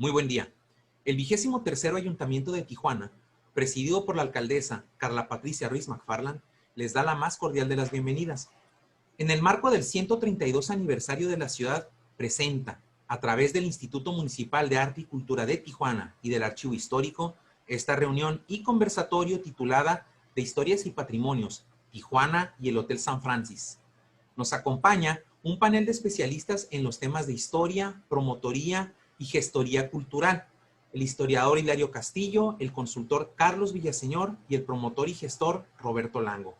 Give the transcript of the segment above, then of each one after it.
Muy buen día. El 23º Ayuntamiento de Tijuana, presidido por la alcaldesa Carla Patricia Ruiz McFarland, les da la más cordial de las bienvenidas. En el marco del 132 aniversario de la ciudad, presenta, a través del Instituto Municipal de Arte y Cultura de Tijuana y del Archivo Histórico, esta reunión y conversatorio titulada De Historias y Patrimonios, Tijuana y el Hotel San Francis. Nos acompaña un panel de especialistas en los temas de historia, promotoría y gestoría cultural. El historiador Hilario Castillo, el consultor Carlos Villaseñor y el promotor y gestor Roberto Lango.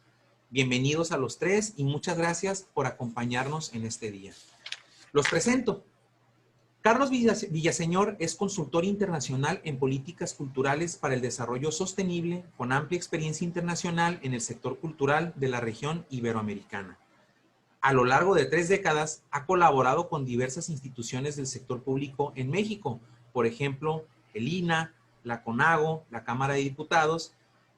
Bienvenidos a los tres y muchas gracias por acompañarnos en este día. Los presento. Carlos Villaseñor es consultor internacional en políticas culturales para el desarrollo sostenible, con amplia experiencia internacional en el sector cultural de la región iberoamericana. A lo largo de 3 décadas ha colaborado con diversas instituciones del sector público en México, por ejemplo, el INAH, la CONAGO, la Cámara de Diputados.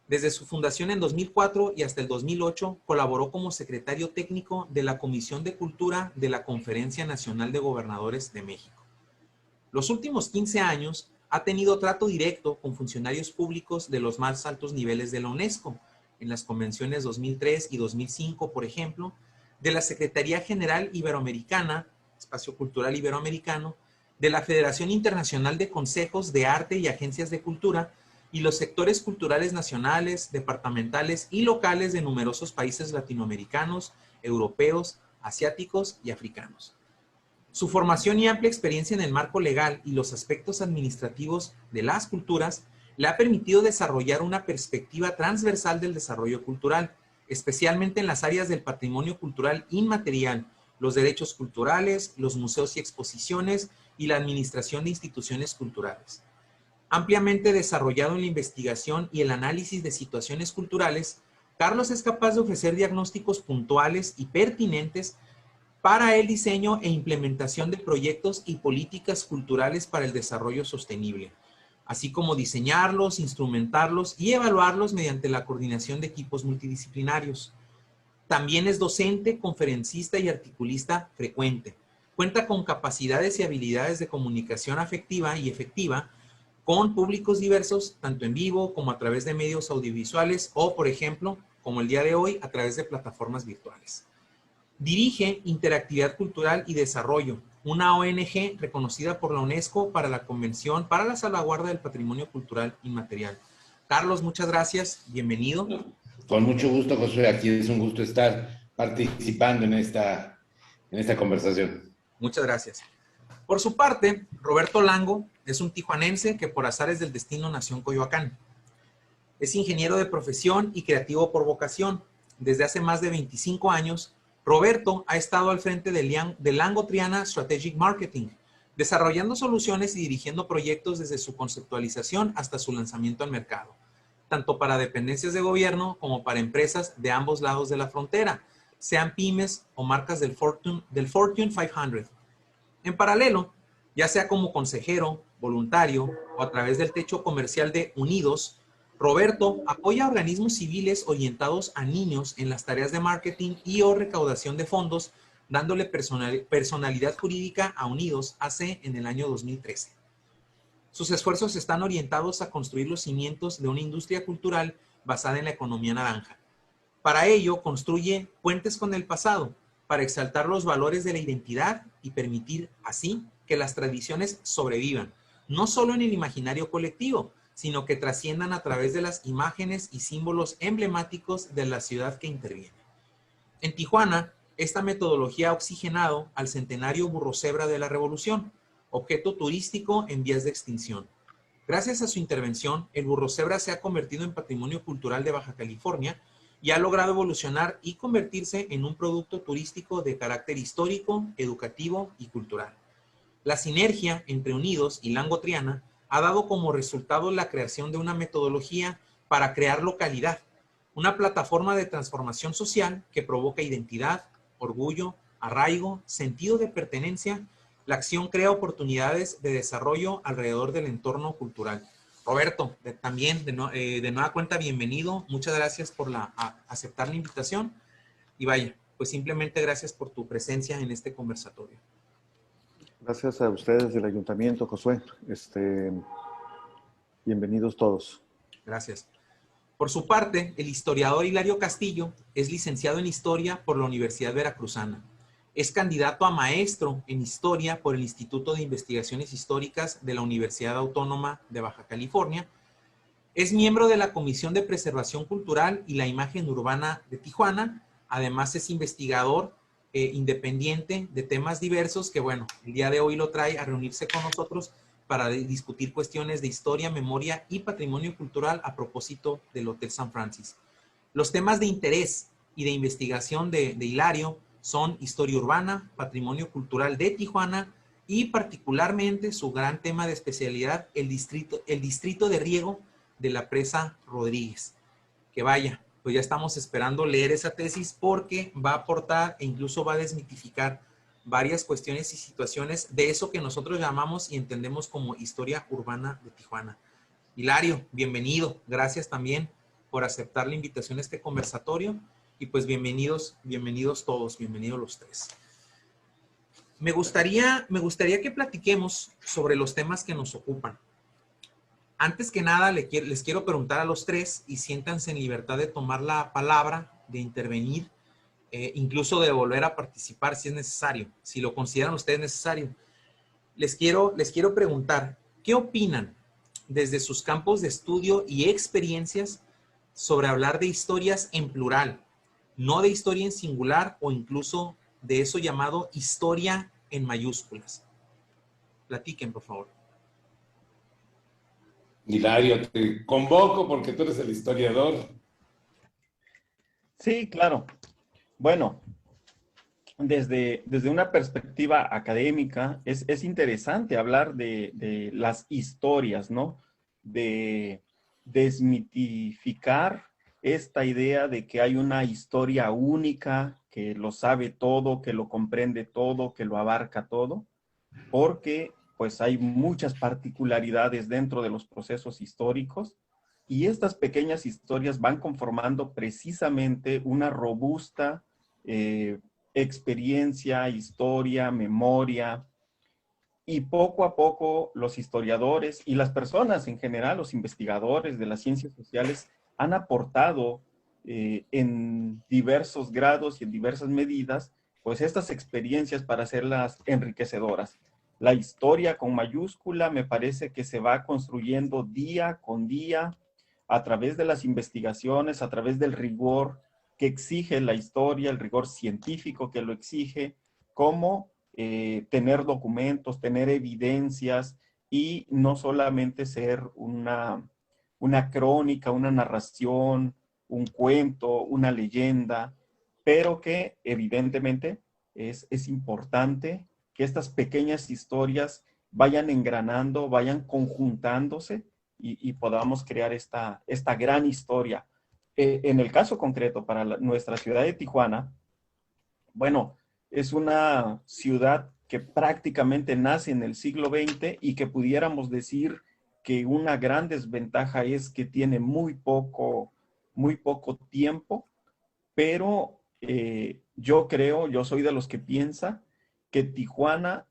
Desde su fundación en 2004 y hasta el 2008 colaboró como secretario técnico de la Comisión de Cultura de la Conferencia Nacional de Gobernadores de México. Los últimos 15 años ha tenido trato directo con funcionarios públicos de los más altos niveles de la UNESCO, en las convenciones 2003 y 2005, por ejemplo, de la Secretaría General Iberoamericana, Espacio Cultural Iberoamericano, de la Federación Internacional de Consejos de Arte y Agencias de Cultura, y los sectores culturales nacionales, departamentales y locales de numerosos países latinoamericanos, europeos, asiáticos y africanos. Su formación y amplia experiencia en el marco legal y los aspectos administrativos de las culturas le ha permitido desarrollar una perspectiva transversal del desarrollo cultural, especialmente en las áreas del patrimonio cultural inmaterial, los derechos culturales, los museos y exposiciones y la administración de instituciones culturales. Ampliamente desarrollado en la investigación y el análisis de situaciones culturales, Carlos es capaz de ofrecer diagnósticos puntuales y pertinentes para el diseño e implementación de proyectos y políticas culturales para el desarrollo sostenible, así como diseñarlos, instrumentarlos y evaluarlos mediante la coordinación de equipos multidisciplinarios. También es docente, conferencista y articulista frecuente. Cuenta con capacidades y habilidades de comunicación afectiva y efectiva con públicos diversos, tanto en vivo como a través de medios audiovisuales o, por ejemplo, como el día de hoy, a través de plataformas virtuales. Dirige Interactividad Cultural y Desarrollo, una ONG reconocida por la UNESCO para la Convención para la Salvaguarda del Patrimonio Cultural Inmaterial. Carlos, muchas gracias. Bienvenido. Con mucho gusto, Josué. Aquí es un gusto estar participando en esta conversación. Muchas gracias. Por su parte, Roberto Lango es un tijuanense que por azares del destino nació en Coyoacán. Es ingeniero de profesión y creativo por vocación. Desde hace más de 25 años, Roberto ha estado al frente de Lango Triana Strategic Marketing, desarrollando soluciones y dirigiendo proyectos desde su conceptualización hasta su lanzamiento al mercado, tanto para dependencias de gobierno como para empresas de ambos lados de la frontera, sean pymes o marcas del Fortune 500. En paralelo, ya sea como consejero, voluntario o a través del techo comercial de Unidos, Roberto apoya a organismos civiles orientados a niños en las tareas de marketing y o recaudación de fondos, dándole personalidad jurídica a Unidos AC en el año 2013. Sus esfuerzos están orientados a construir los cimientos de una industria cultural basada en la economía naranja. Para ello, construye puentes con el pasado, para exaltar los valores de la identidad y permitir así que las tradiciones sobrevivan, no solo en el imaginario colectivo, sino que trasciendan a través de las imágenes y símbolos emblemáticos de la ciudad que interviene. En Tijuana, esta metodología ha oxigenado al centenario burro cebra de la Revolución, objeto turístico en vías de extinción. Gracias a su intervención, el burro cebra se ha convertido en patrimonio cultural de Baja California y ha logrado evolucionar y convertirse en un producto turístico de carácter histórico, educativo y cultural. La sinergia entre Unidos y Lango Triana ha dado como resultado la creación de una metodología para crear localidad, una plataforma de transformación social que provoca identidad, orgullo, arraigo, sentido de pertenencia. La acción crea oportunidades de desarrollo alrededor del entorno cultural. Roberto, también de nueva cuenta, bienvenido. Muchas gracias por aceptar la invitación. Y vaya, pues simplemente gracias por tu presencia en este conversatorio. Gracias a ustedes del Ayuntamiento, Josué. Bienvenidos todos. Gracias. Por su parte, el historiador Hilario Castillo es licenciado en Historia por la Universidad Veracruzana. Es candidato a maestro en Historia por el Instituto de Investigaciones Históricas de la Universidad Autónoma de Baja California. Es miembro de la Comisión de Preservación Cultural y la Imagen Urbana de Tijuana. Además es investigador independiente de temas diversos que, bueno, el día de hoy lo trae a reunirse con nosotros para discutir cuestiones de historia, memoria y patrimonio cultural a propósito del Hotel San Francis. Los temas de interés y de investigación de Hilario son historia urbana, patrimonio cultural de Tijuana y particularmente su gran tema de especialidad, el distrito de riego de la presa Rodríguez. Que vaya, pues ya estamos esperando leer esa tesis porque va a aportar e incluso va a desmitificar varias cuestiones y situaciones de eso que nosotros llamamos y entendemos como historia urbana de Tijuana. Hilario, bienvenido. Gracias también por aceptar la invitación a este conversatorio y pues bienvenidos todos, bienvenidos los tres. Me gustaría que platiquemos sobre los temas que nos ocupan. Antes que nada, les quiero preguntar a los tres y siéntanse en libertad de tomar la palabra, de intervenir, incluso de volver a participar si es necesario, si lo consideran ustedes necesario. Les quiero preguntar, ¿qué opinan desde sus campos de estudio y experiencias sobre hablar de historias en plural, no de historia en singular o incluso de eso llamado historia en mayúsculas? Platiquen, por favor. Hilario, te convoco porque tú eres el historiador. Sí, claro. Bueno, desde una perspectiva académica es interesante hablar de las historias, ¿no? De desmitificar esta idea de que hay una historia única, que lo sabe todo, que lo comprende todo, que lo abarca todo, porque pues hay muchas particularidades dentro de los procesos históricos y estas pequeñas historias van conformando precisamente una robusta experiencia, historia, memoria, y poco a poco los historiadores y las personas en general, los investigadores de las ciencias sociales, han aportado en diversos grados y en diversas medidas, pues estas experiencias para hacerlas enriquecedoras. La historia con mayúscula me parece que se va construyendo día con día a través de las investigaciones, a través del rigor que exige la historia, el rigor científico que lo exige, como tener documentos, tener evidencias y no solamente ser una crónica, una narración, un cuento, una leyenda, pero que evidentemente es importante que estas pequeñas historias vayan engranando, vayan conjuntándose y podamos crear esta gran historia. En el caso concreto, para nuestra ciudad de Tijuana, bueno, es una ciudad que prácticamente nace en el siglo XX y que pudiéramos decir que una gran desventaja es que tiene muy poco tiempo, pero yo soy de los que piensa que Tijuana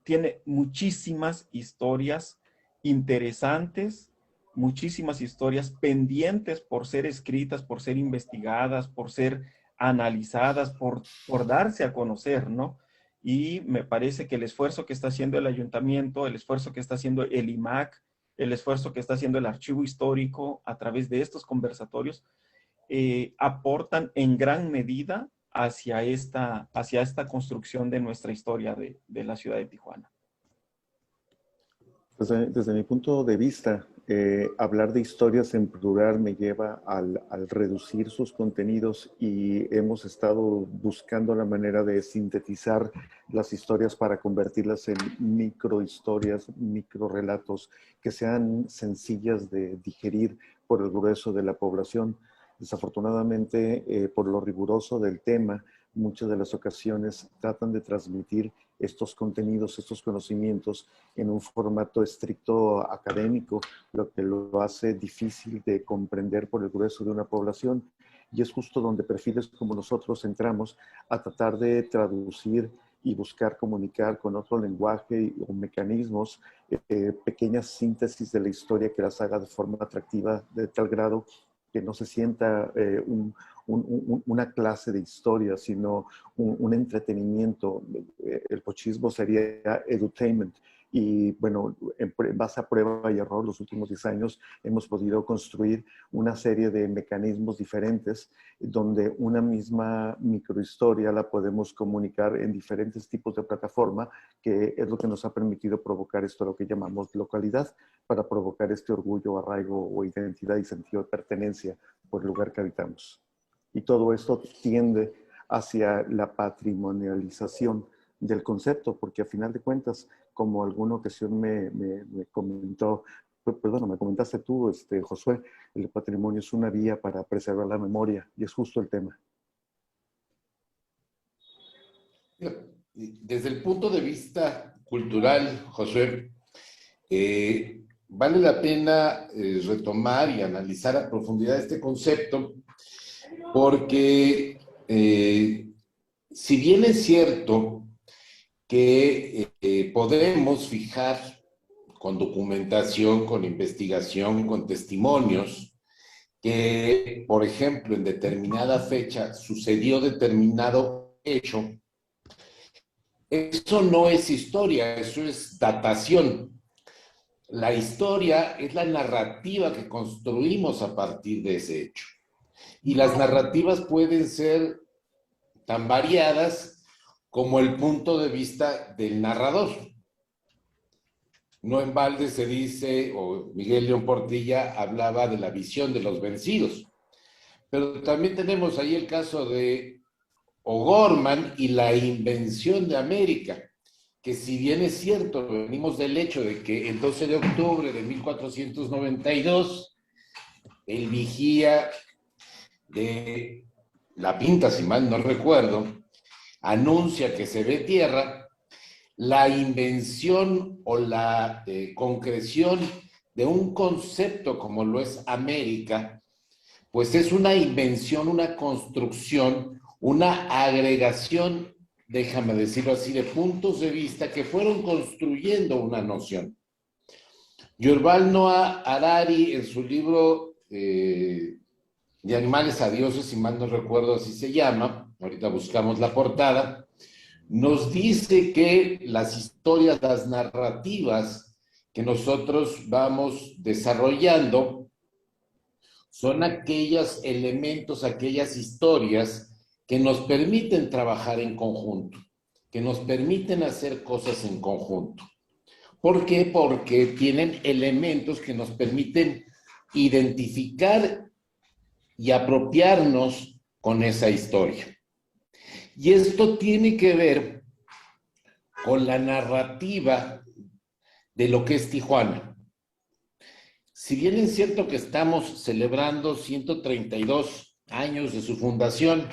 tiene muchísimas historias interesantes, muchísimas historias pendientes por ser escritas, por ser investigadas, por ser analizadas, por darse a conocer, ¿no? Y me parece que el esfuerzo que está haciendo el ayuntamiento, el esfuerzo que está haciendo el IMAC, el esfuerzo que está haciendo el archivo histórico a través de estos conversatorios, aportan en gran medida hacia esta construcción de nuestra historia de la ciudad de Tijuana. Desde mi punto de vista, hablar de historias en plural me lleva al reducir sus contenidos y hemos estado buscando la manera de sintetizar las historias para convertirlas en microhistorias, microrelatos que sean sencillas de digerir por el grueso de la población. Desafortunadamente, por lo riguroso del tema, muchas de las ocasiones tratan de transmitir estos contenidos, estos conocimientos en un formato estricto académico, lo que lo hace difícil de comprender por el grueso de una población. Y es justo donde perfiles como nosotros entramos a tratar de traducir y buscar comunicar con otro lenguaje o mecanismos pequeñas síntesis de la historia que las haga de forma atractiva de tal grado que no se sienta una clase de historia, sino un entretenimiento. El pochismo sería edutainment. Y bueno, en base a prueba y error, los últimos 10 años hemos podido construir una serie de mecanismos diferentes donde una misma microhistoria la podemos comunicar en diferentes tipos de plataforma, que es lo que nos ha permitido provocar esto, lo que llamamos localidad, para provocar este orgullo, arraigo o identidad y sentido de pertenencia por el lugar que habitamos. Y todo esto tiende hacia la patrimonialización del concepto, porque a final de cuentas, como alguna ocasión me comentó, perdón, me comentaste tú, Josué, el patrimonio es una vía para preservar la memoria, y es justo el tema. Desde el punto de vista cultural, Josué, vale la pena retomar y analizar a profundidad este concepto, porque si bien es cierto que podemos fijar con documentación, con investigación, con testimonios, que, por ejemplo, en determinada fecha sucedió determinado hecho, eso no es historia, eso es datación. La historia es la narrativa que construimos a partir de ese hecho. Y las narrativas pueden ser tan variadas como el punto de vista del narrador. No en balde se dice, o Miguel León Portilla hablaba de la visión de los vencidos. Pero también tenemos ahí el caso de O'Gorman y la invención de América, que si bien es cierto, venimos del hecho de que el 12 de octubre de 1492, el vigía de La Pinta, si mal no recuerdo, anuncia que se ve tierra, la invención o la concreción de un concepto como lo es América, pues es una invención, una construcción, una agregación, déjame decirlo así, de puntos de vista que fueron construyendo una noción. Yuval Noah Harari, en su libro de Animales a Dioses, si mal no recuerdo así se llama, ahorita buscamos la portada, nos dice que las historias, las narrativas que nosotros vamos desarrollando son aquellos elementos, aquellas historias que nos permiten trabajar en conjunto, que nos permiten hacer cosas en conjunto. ¿Por qué? Porque tienen elementos que nos permiten identificar y apropiarnos con esa historia. Y esto tiene que ver con la narrativa de lo que es Tijuana. Si bien es cierto que estamos celebrando 132 años de su fundación,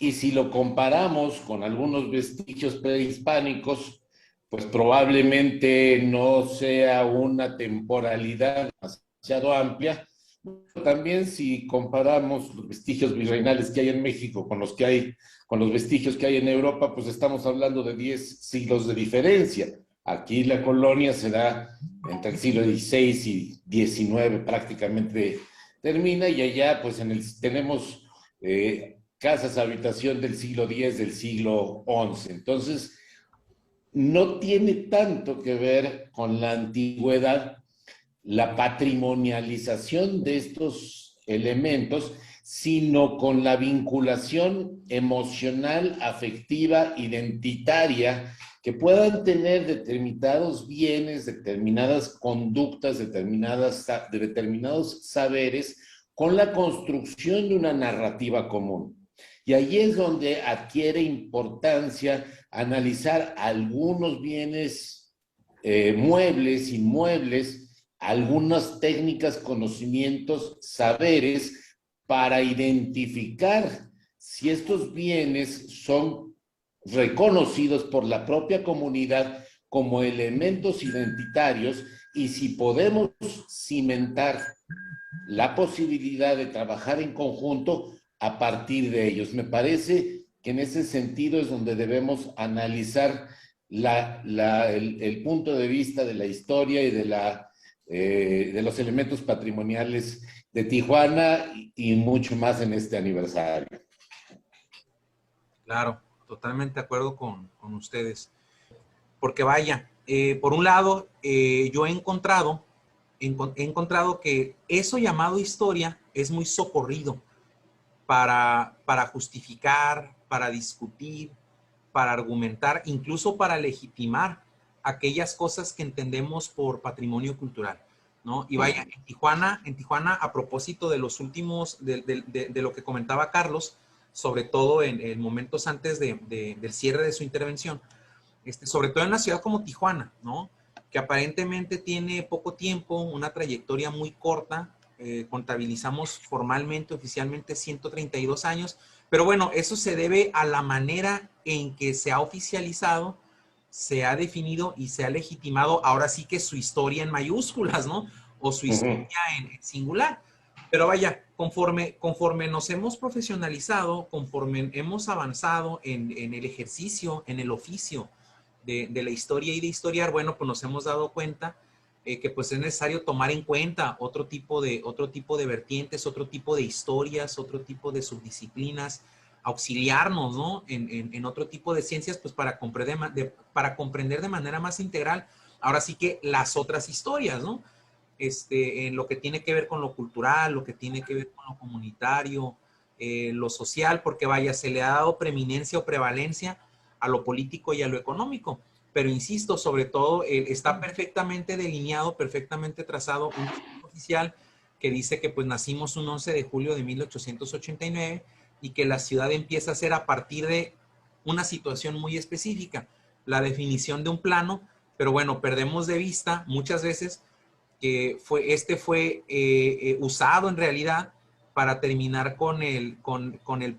y si lo comparamos con algunos vestigios prehispánicos, pues probablemente no sea una temporalidad demasiado amplia. También si comparamos los vestigios virreinales que hay en México con los vestigios que hay en Europa, pues estamos hablando de 10 siglos de diferencia. Aquí la colonia se da entre el siglo XVI y XIX, prácticamente termina, y allá pues tenemos casas habitación del siglo X, del siglo XI. Entonces, no tiene tanto que ver con la antigüedad, la patrimonialización de estos elementos, sino con la vinculación emocional, afectiva, identitaria, que puedan tener determinados bienes, determinadas conductas, determinados saberes, con la construcción de una narrativa común. Y ahí es donde adquiere importancia analizar algunos bienes muebles, inmuebles, algunas técnicas, conocimientos, saberes, para identificar si estos bienes son reconocidos por la propia comunidad como elementos identitarios, y si podemos cimentar la posibilidad de trabajar en conjunto a partir de ellos. Me parece que en ese sentido es donde debemos analizar el punto de vista de la historia y de los elementos patrimoniales de Tijuana y mucho más en este aniversario. Claro, totalmente de acuerdo con ustedes. Porque vaya, por un lado, yo he encontrado que eso llamado historia es muy socorrido para justificar, para discutir, para argumentar, incluso para legitimar aquellas cosas que entendemos por patrimonio cultural, ¿no? Y vaya, en Tijuana, a propósito de los últimos, de lo que comentaba Carlos, sobre todo en momentos antes del cierre de su intervención, sobre todo en una ciudad como Tijuana, ¿no? Que aparentemente tiene poco tiempo, una trayectoria muy corta, contabilizamos formalmente, oficialmente 132 años, pero bueno, eso se debe a la manera en que se ha oficializado, se ha definido y se ha legitimado ahora sí que su historia en mayúsculas, ¿no? O su historia en singular. Pero vaya, conforme nos hemos profesionalizado, conforme hemos avanzado en el ejercicio, en el oficio de la historia y de historiar, bueno, pues nos hemos dado cuenta que pues es necesario tomar en cuenta otro tipo de vertientes, otro tipo de historias, otro tipo de subdisciplinas, auxiliarnos, ¿no? En otro tipo de ciencias, pues para comprender de manera más integral, ahora sí que las otras historias, ¿no? En lo que tiene que ver con lo cultural, lo que tiene que ver con lo comunitario, lo social, porque vaya, se le ha dado preeminencia o prevalencia a lo político y a lo económico. Pero insisto, sobre todo, está perfectamente delineado, perfectamente trazado un texto oficial que dice que pues nacimos un 11 de julio de 1889 y que la ciudad empieza a ser a partir de una situación muy específica, la definición de un plano, pero bueno, perdemos de vista muchas veces que fue usado en realidad para terminar con el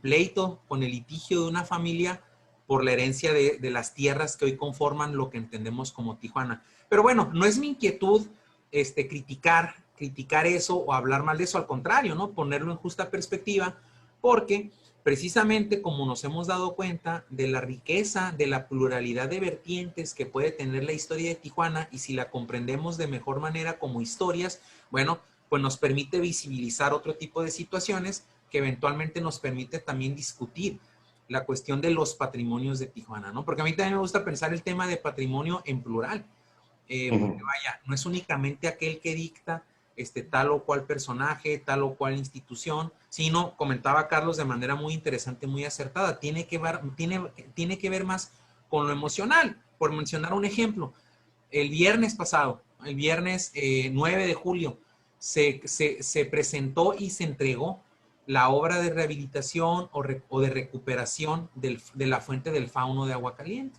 pleito, con el litigio de una familia por la herencia de las tierras que hoy conforman lo que entendemos como Tijuana. Pero bueno, no es mi inquietud criticar eso o hablar mal de eso, al contrario, ¿no? Ponerlo en justa perspectiva, porque precisamente como nos hemos dado cuenta de la riqueza, de la pluralidad de vertientes que puede tener la historia de Tijuana, y si la comprendemos de mejor manera como historias, bueno, pues nos permite visibilizar otro tipo de situaciones que eventualmente nos permite también discutir la cuestión de los patrimonios de Tijuana, ¿no? Porque a mí también me gusta pensar el tema de patrimonio en plural, porque vaya, no es únicamente aquel que dicta tal o cual personaje, tal o cual institución, sino, comentaba Carlos de manera muy interesante, muy acertada, tiene que ver más con lo emocional. Por mencionar un ejemplo, el viernes pasado, el viernes 9 de julio, se presentó y se entregó la obra de rehabilitación o de recuperación de la fuente del fauno de Aguacaliente.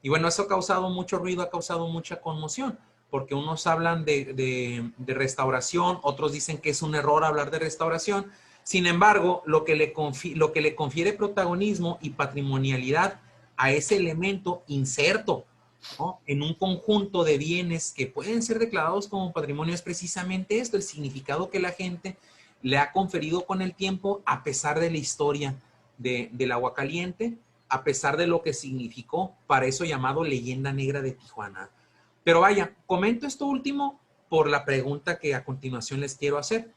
Y bueno, eso ha causado mucho ruido, ha causado mucha conmoción, porque unos hablan de restauración, otros dicen que es un error hablar de restauración. Sin embargo, lo que le confiere protagonismo y patrimonialidad a ese elemento inserto, ¿no?, en un conjunto de bienes que pueden ser declarados como patrimonio es precisamente esto, el significado que la gente le ha conferido con el tiempo a pesar de la historia del Aguacaliente, a pesar de lo que significó para eso llamado leyenda negra de Tijuana. Pero vaya, comento esto último por la pregunta que a continuación les quiero hacer.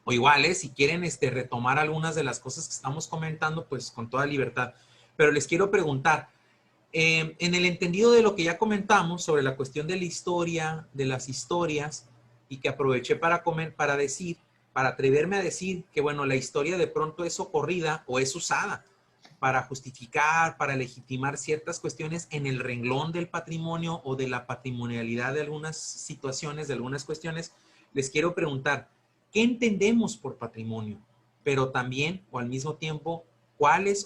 O igual, si quieren retomar algunas de las cosas que estamos comentando, pues con toda libertad. Pero les quiero preguntar, en el entendido de lo que ya comentamos sobre la cuestión de la historia, de las historias, y que aproveché para atreverme a decir que, bueno, la historia de pronto es socorrida o es usada para justificar, para legitimar ciertas cuestiones en el renglón del patrimonio o de la patrimonialidad de algunas situaciones, de algunas cuestiones. Les quiero preguntar, ¿qué entendemos por patrimonio? Pero también, o al mismo tiempo, ¿cuáles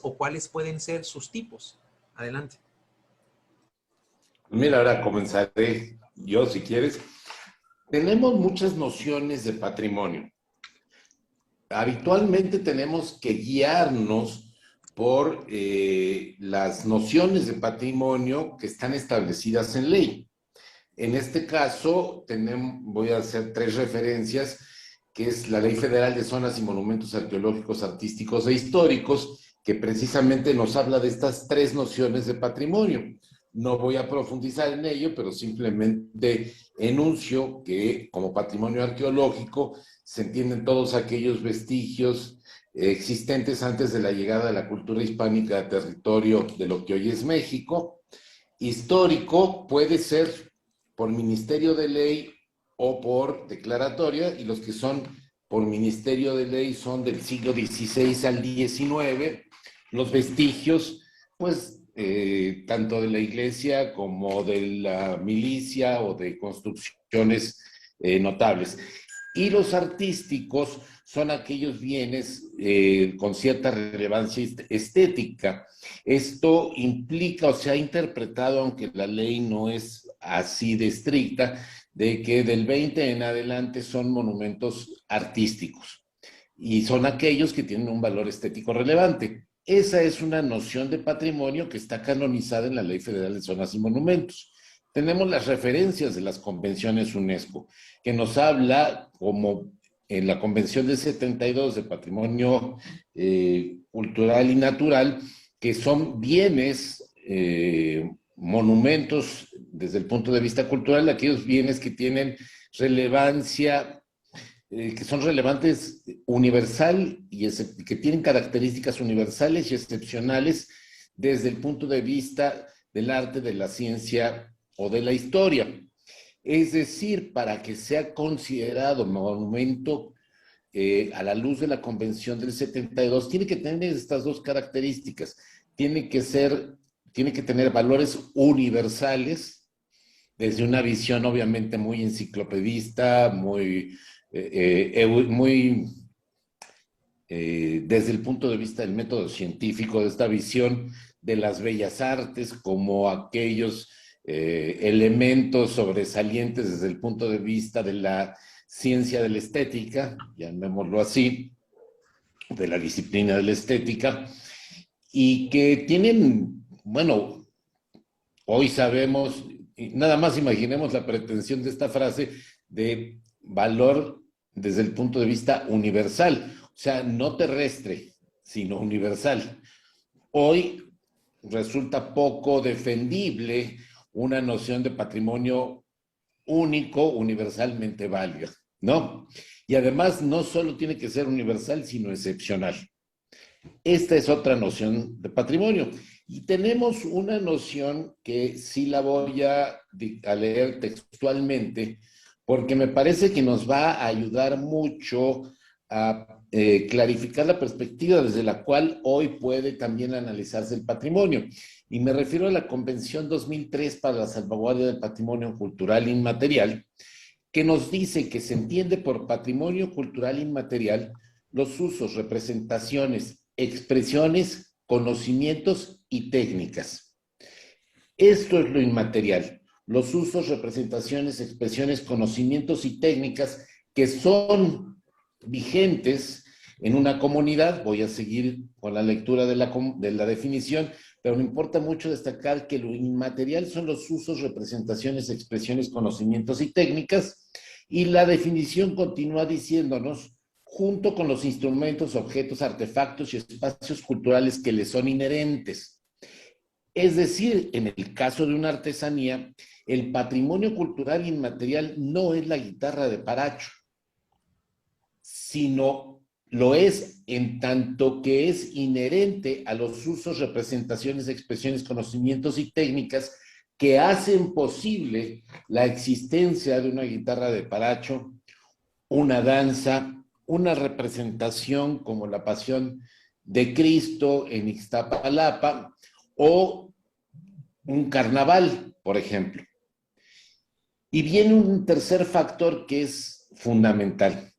pueden ser sus tipos? Adelante. Mira, ahora comenzaré yo, si quieres. Tenemos muchas nociones de patrimonio. Habitualmente tenemos que guiarnos por las nociones de patrimonio que están establecidas en ley. En este caso, voy a hacer 3 referencias, que es la Ley Federal de Zonas y Monumentos Arqueológicos, Artísticos e Históricos, que precisamente nos habla de estas tres nociones de patrimonio. No voy a profundizar en ello, pero simplemente enuncio que como patrimonio arqueológico se entienden todos aquellos vestigios existentes antes de la llegada de la cultura hispánica a territorio de lo que hoy es México. Histórico puede ser por ministerio de ley o por declaratoria, y los que son por ministerio de ley son del siglo XVI al XIX. Los vestigios, pues, tanto de la iglesia como de la milicia o de construcciones notables. Y los artísticos son aquellos bienes con cierta relevancia estética. Esto implica, o se ha interpretado, aunque la ley no es así de estricta, de que del 20 en adelante son monumentos artísticos y son aquellos que tienen un valor estético relevante. Esa es una noción de patrimonio que está canonizada en la Ley Federal de Zonas y Monumentos. Tenemos las referencias de las convenciones UNESCO, que nos habla, como en la Convención del 72 de Patrimonio Cultural y Natural, que son bienes, monumentos desde el punto de vista cultural, aquellos bienes que tienen relevancia, que son relevantes universal y que tienen características universales y excepcionales desde el punto de vista del arte, de la ciencia o de la historia. Es decir, para que sea considerado monumento a la luz de la Convención del 72, tiene que tener estas dos características. Tiene que tener valores universales, desde una visión obviamente muy enciclopedista, desde el punto de vista del método científico, de esta visión de las bellas artes como aquellos elementos sobresalientes desde el punto de vista de la ciencia de la estética, llamémoslo así, de la disciplina de la estética, y que tienen, bueno, hoy sabemos, nada más imaginemos la pretensión de esta frase de valor desde el punto de vista universal, o sea, no terrestre, sino universal. Hoy resulta poco defendible una noción de patrimonio único, universalmente válida, ¿no? Y además no solo tiene que ser universal, sino excepcional. Esta es otra noción de patrimonio. Y tenemos una noción que sí la voy a leer textualmente, porque me parece que nos va a ayudar mucho a clarificar la perspectiva desde la cual hoy puede también analizarse el patrimonio. Y me refiero a la Convención 2003 para la salvaguardia del patrimonio cultural inmaterial, que nos dice que se entiende por patrimonio cultural inmaterial los usos, representaciones, expresiones, conocimientos y técnicas. Esto es lo inmaterial, los usos, representaciones, expresiones, conocimientos y técnicas que son vigentes en una comunidad. Voy a seguir con la lectura de la definición, pero me importa mucho destacar que lo inmaterial son los usos, representaciones, expresiones, conocimientos y técnicas, y la definición continúa diciéndonos, junto con los instrumentos, objetos, artefactos y espacios culturales que le son inherentes. Es decir, en el caso de una artesanía, el patrimonio cultural inmaterial no es la guitarra de Paracho, sino lo es en tanto que es inherente a los usos, representaciones, expresiones, conocimientos y técnicas que hacen posible la existencia de una guitarra de Paracho, una danza, una representación como la Pasión de Cristo en Ixtapalapa o un carnaval, por ejemplo. Y viene un tercer factor que es fundamental.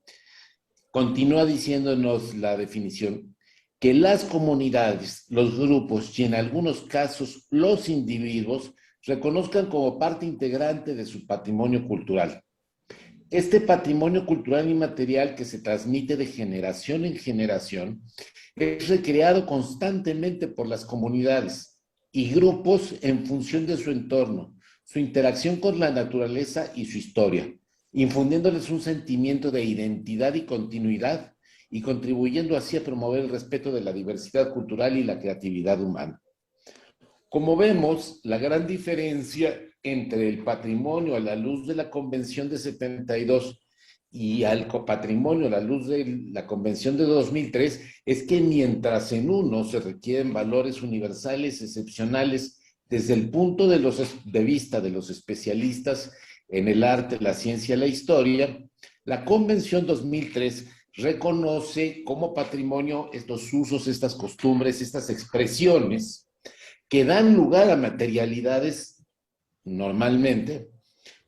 Continúa diciéndonos la definición, que las comunidades, los grupos y en algunos casos los individuos reconozcan como parte integrante de su patrimonio cultural. Este patrimonio cultural inmaterial que se transmite de generación en generación es recreado constantemente por las comunidades y grupos en función de su entorno, su interacción con la naturaleza y su historia, infundiéndoles un sentimiento de identidad y continuidad y contribuyendo así a promover el respeto de la diversidad cultural y la creatividad humana. Como vemos, la gran diferencia entre el patrimonio a la luz de la Convención de 72 y al patrimonio a la luz de la Convención de 2003 es que mientras en uno se requieren valores universales, excepcionales, desde el punto de vista de los especialistas en el arte, la ciencia y la historia, la Convención 2003 reconoce como patrimonio estos usos, estas costumbres, estas expresiones que dan lugar a materialidades normalmente,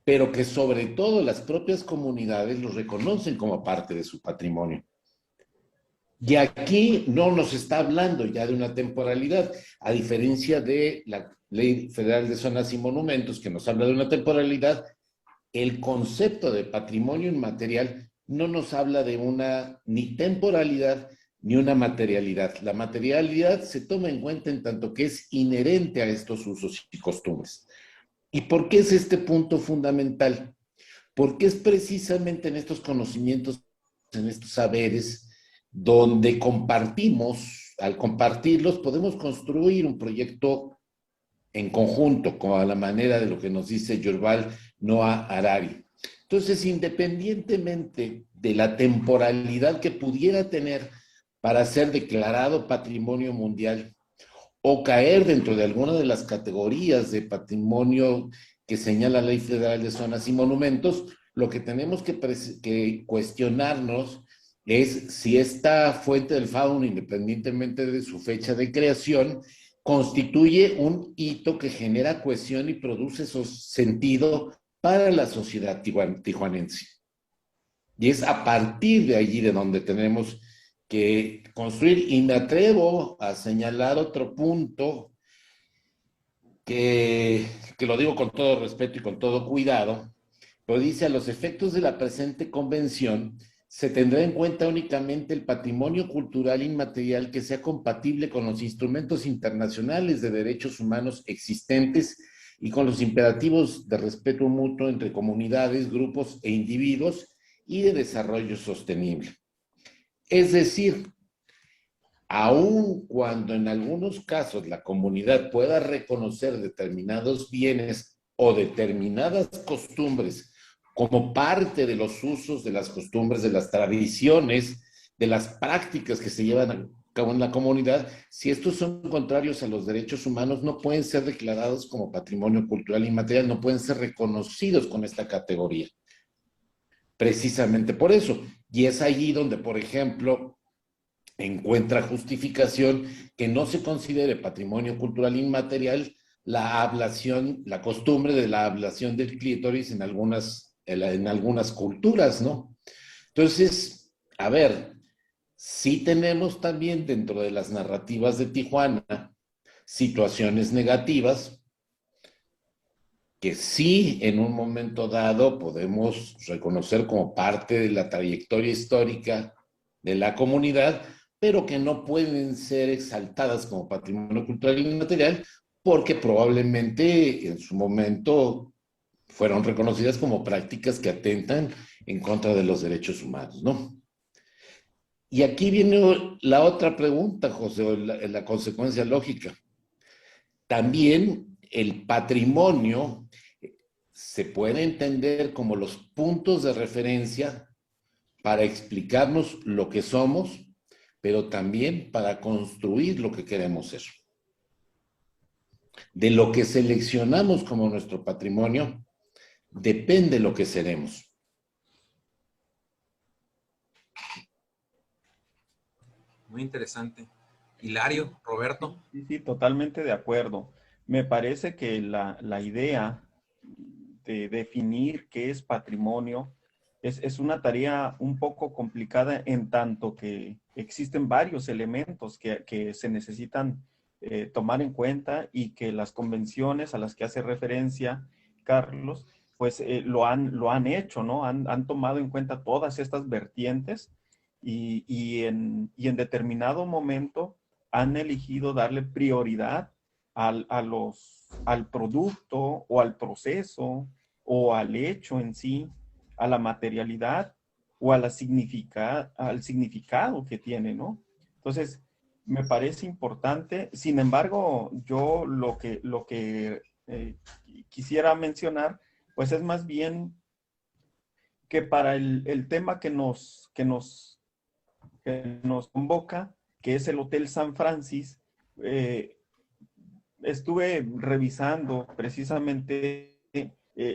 pero que sobre todo las propias comunidades los reconocen como parte de su patrimonio. Y aquí no nos está hablando ya de una temporalidad, a diferencia de la Ley Federal de Zonas y Monumentos, que nos habla de una temporalidad. El concepto de patrimonio inmaterial no nos habla de una ni temporalidad ni una materialidad. La materialidad se toma en cuenta en tanto que es inherente a estos usos y costumbres. ¿Y por qué es este punto fundamental? Porque es precisamente en estos conocimientos, en estos saberes, donde compartimos, al compartirlos podemos construir un proyecto en conjunto, como a la manera de lo que nos dice Yuval Noah Harari. Entonces, independientemente de la temporalidad que pudiera tener para ser declarado patrimonio mundial o caer dentro de alguna de las categorías de patrimonio que señala la Ley Federal de Zonas y Monumentos, lo que tenemos que cuestionarnos es si esta fuente del fauno, independientemente de su fecha de creación, constituye un hito que genera cohesión y produce sentido para la sociedad tijuanense. Y es a partir de allí de donde tenemos que construir. Y me atrevo a señalar otro punto que lo digo con todo respeto y con todo cuidado, pero dice: a los efectos de la presente convención, se tendrá en cuenta únicamente el patrimonio cultural inmaterial que sea compatible con los instrumentos internacionales de derechos humanos existentes y con los imperativos de respeto mutuo entre comunidades, grupos e individuos y de desarrollo sostenible. Es decir, aun cuando en algunos casos la comunidad pueda reconocer determinados bienes o determinadas costumbres como parte de los usos, de las costumbres, de las tradiciones, de las prácticas que se llevan a cabo en la comunidad, si estos son contrarios a los derechos humanos, no pueden ser declarados como patrimonio cultural inmaterial, no pueden ser reconocidos con esta categoría. Precisamente por eso. Y es allí donde, por ejemplo, encuentra justificación que no se considere patrimonio cultural inmaterial la ablación, la costumbre de la ablación del clítoris en algunas culturas, ¿no? Entonces, a ver, sí tenemos también dentro de las narrativas de Tijuana situaciones negativas que sí en un momento dado podemos reconocer como parte de la trayectoria histórica de la comunidad, pero que no pueden ser exaltadas como patrimonio cultural inmaterial porque probablemente en su momento fueron reconocidas como prácticas que atentan en contra de los derechos humanos, ¿no? Y aquí viene la otra pregunta, José, o la consecuencia lógica. También el patrimonio se puede entender como los puntos de referencia para explicarnos lo que somos, pero también para construir lo que queremos ser. De lo que seleccionamos como nuestro patrimonio, depende lo que seremos. Muy interesante. Hilario, Roberto. Sí, sí, totalmente de acuerdo. Me parece que la idea de definir qué es patrimonio es una tarea un poco complicada en tanto que existen varios elementos que se necesitan tomar en cuenta y que las convenciones a las que hace referencia Carlos, pues lo han hecho, ¿no? Han tomado en cuenta todas estas vertientes y en determinado momento han elegido darle prioridad al producto o al proceso o al hecho en sí, a la materialidad o al significado que tiene, ¿no? Entonces, me parece importante. Sin embargo, yo lo que quisiera mencionar, pues es más bien que para el tema que nos convoca, que es el Hotel San Francis, eh, estuve revisando precisamente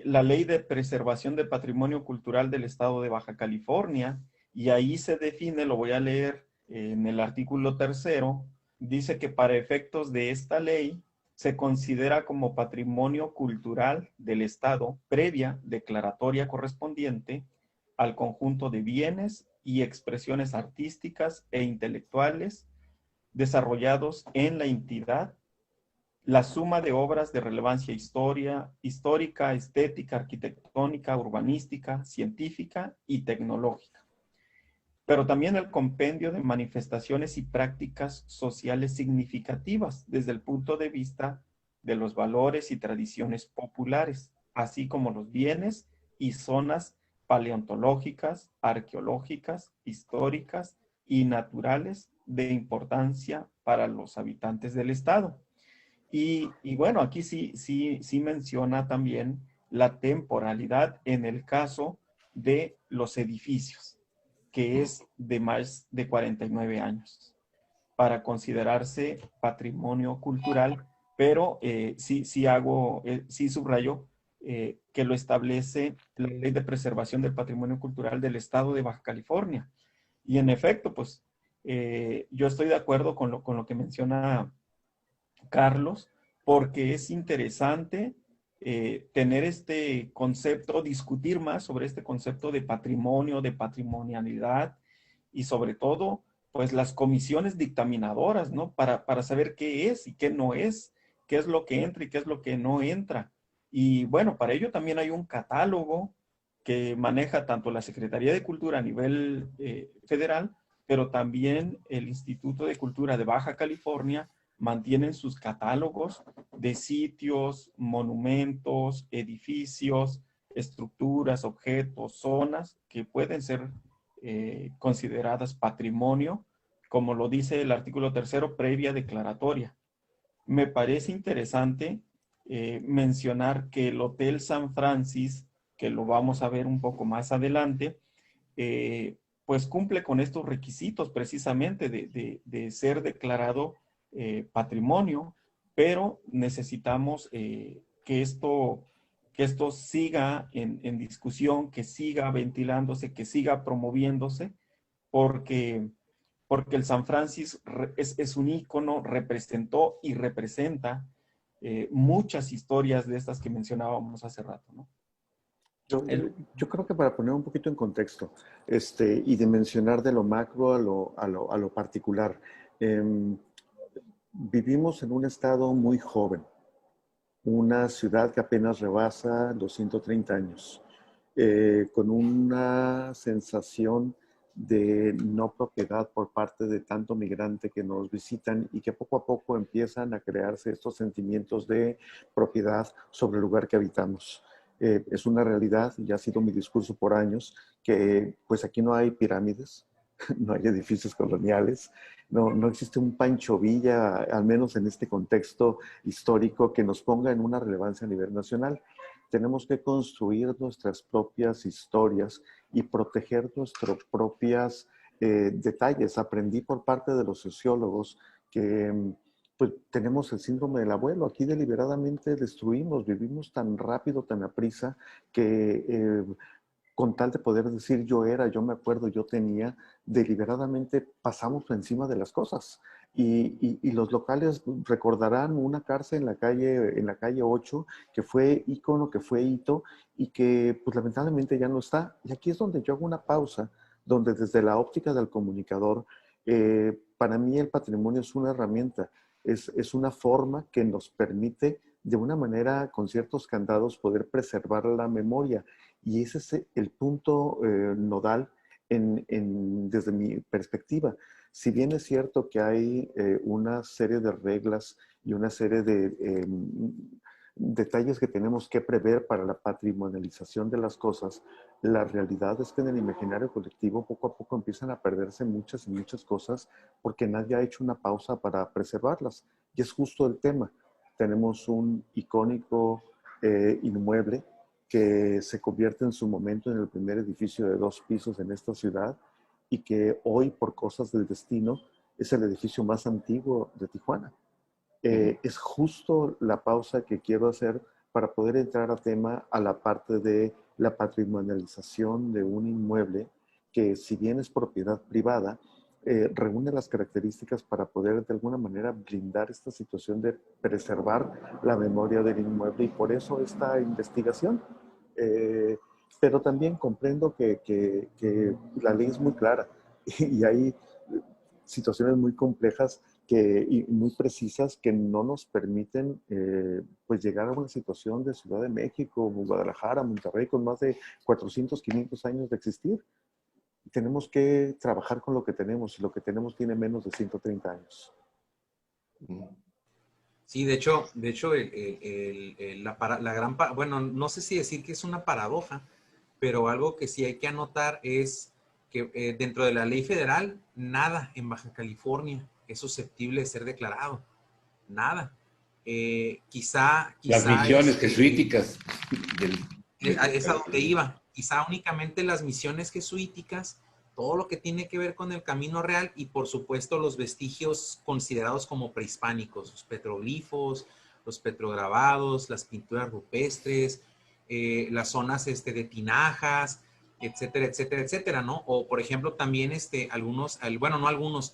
la Ley de Preservación del Patrimonio Cultural del Estado de Baja California, y ahí se define, lo voy a leer en el artículo 3º, dice que para efectos de esta ley se considera como patrimonio cultural del Estado previa declaratoria correspondiente al conjunto de bienes y expresiones artísticas e intelectuales desarrollados en la entidad, la suma de obras de relevancia histórica, estética, arquitectónica, urbanística, científica y tecnológica, pero también el compendio de manifestaciones y prácticas sociales significativas desde el punto de vista de los valores y tradiciones populares, así como los bienes y zonas paleontológicas, arqueológicas, históricas y naturales de importancia para los habitantes del estado. Y bueno, aquí sí menciona también la temporalidad en el caso de los edificios, que es de más de 49 años para considerarse patrimonio cultural, pero sí subrayo que lo establece la Ley de Preservación del Patrimonio Cultural del Estado de Baja California. Y en efecto, pues yo estoy de acuerdo con lo que menciona Carlos, porque es interesante tener este concepto, discutir más sobre este concepto de patrimonio, de patrimonialidad y sobre todo, pues las comisiones dictaminadoras, ¿no? Para saber qué es y qué no es, qué es lo que entra y qué es lo que no entra. Y bueno, para ello también hay un catálogo que maneja tanto la Secretaría de Cultura a nivel federal, pero también el Instituto de Cultura de Baja California mantienen sus catálogos de sitios, monumentos, edificios, estructuras, objetos, zonas que pueden ser consideradas patrimonio, como lo dice el artículo 3º, previa declaratoria. Me parece interesante mencionar que el Hotel San Francis, que lo vamos a ver un poco más adelante, pues cumple con estos requisitos precisamente de ser declarado patrimonio, pero necesitamos que esto siga en discusión, que siga ventilándose, que siga promoviéndose, porque, porque el San Francis es un ícono, representó y representa muchas historias de estas que mencionábamos hace rato, ¿no? Yo creo que para poner un poquito en contexto y dimensionar de lo macro a lo particular, vivimos en un estado muy joven, una ciudad que apenas rebasa los 130 años, con una sensación de no propiedad por parte de tanto migrante que nos visitan y que poco a poco empiezan a crearse estos sentimientos de propiedad sobre el lugar que habitamos. Es una realidad, y ha sido mi discurso por años, que pues aquí no hay pirámides, no hay edificios coloniales, no existe un Pancho Villa, al menos en este contexto histórico, que nos ponga en una relevancia a nivel nacional. Tenemos que construir nuestras propias historias y proteger nuestros propios detalles. Aprendí por parte de los sociólogos que pues, tenemos el síndrome del abuelo. Aquí deliberadamente destruimos, vivimos tan rápido, tan aprisa, que con tal de poder decir yo era, yo me acuerdo, yo tenía, deliberadamente pasamos por encima de las cosas. Y los locales recordarán una cárcel en la calle 8 que fue ícono, que fue hito y que pues lamentablemente ya no está. Y aquí es donde yo hago una pausa, donde desde la óptica del comunicador, para mí el patrimonio es una herramienta, es una forma que nos permite de una manera con ciertos candados poder preservar la memoria. Y ese es el punto nodal desde mi perspectiva. Si bien es cierto que hay una serie de reglas y una serie de detalles que tenemos que prever para la patrimonialización de las cosas, la realidad es que en el imaginario colectivo poco a poco empiezan a perderse muchas y muchas cosas porque nadie ha hecho una pausa para preservarlas. Y es justo el tema. Tenemos un icónico inmueble que se convierte en su momento en el primer edificio de 2 pisos en esta ciudad y que hoy, por cosas del destino, es el edificio más antiguo de Tijuana. Es justo la pausa que quiero hacer para poder entrar a la parte de la patrimonialización de un inmueble que, si bien es propiedad privada, reúne las características para poder de alguna manera blindar esta situación de preservar la memoria del inmueble, y por eso esta investigación. Pero también comprendo que la ley es muy clara y hay situaciones muy complejas y muy precisas que no nos permiten pues llegar a una situación de Ciudad de México, Guadalajara, Monterrey, con más de 400, 500 años de existir. Tenemos que trabajar con lo que tenemos, y lo que tenemos tiene menos de 130 años. Sí, de hecho bueno, no sé si decir que es una paradoja, pero algo que sí hay que anotar es que dentro de la ley federal, nada en Baja California es susceptible de ser declarado. Nada. Quizá las misiones jesuíticas. Es a donde iba. Quizá únicamente las misiones jesuíticas, todo lo que tiene que ver con el camino real y, por supuesto, los vestigios considerados como prehispánicos, los petroglifos, los petrograbados, las pinturas rupestres, las zonas de tinajas, etcétera, etcétera, etcétera, ¿no? O, por ejemplo, también algunos, bueno, no algunos,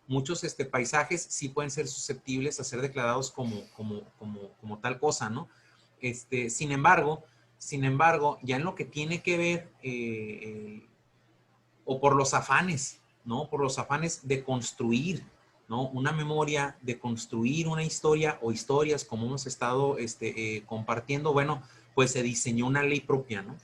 muchos paisajes sí pueden ser susceptibles a ser declarados como tal cosa, ¿no? Sin embargo, ya en lo que tiene que ver, o por los afanes, ¿no? Por los afanes de construir, ¿no? Una memoria, de construir una historia o historias como hemos estado compartiendo, bueno, pues se diseñó una ley propia, ¿no?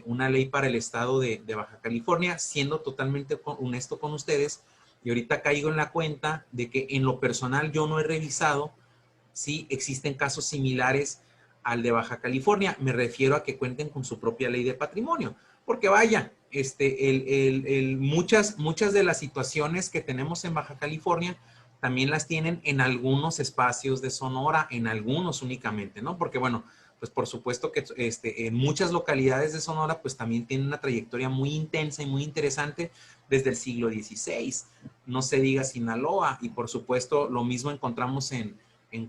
Una ley para el estado de Baja California, siendo totalmente honesto con ustedes, y ahorita caigo en la cuenta de que en lo personal yo no he revisado si existen casos similares al de Baja California. Me refiero a que cuenten con su propia ley de patrimonio, porque vaya, muchas de las situaciones que tenemos en Baja California también las tienen en algunos espacios de Sonora, en algunos únicamente, ¿no? Porque bueno, pues por supuesto que en muchas localidades de Sonora pues también tienen una trayectoria muy intensa y muy interesante desde el siglo XVI, no se diga Sinaloa, y por supuesto lo mismo encontramos en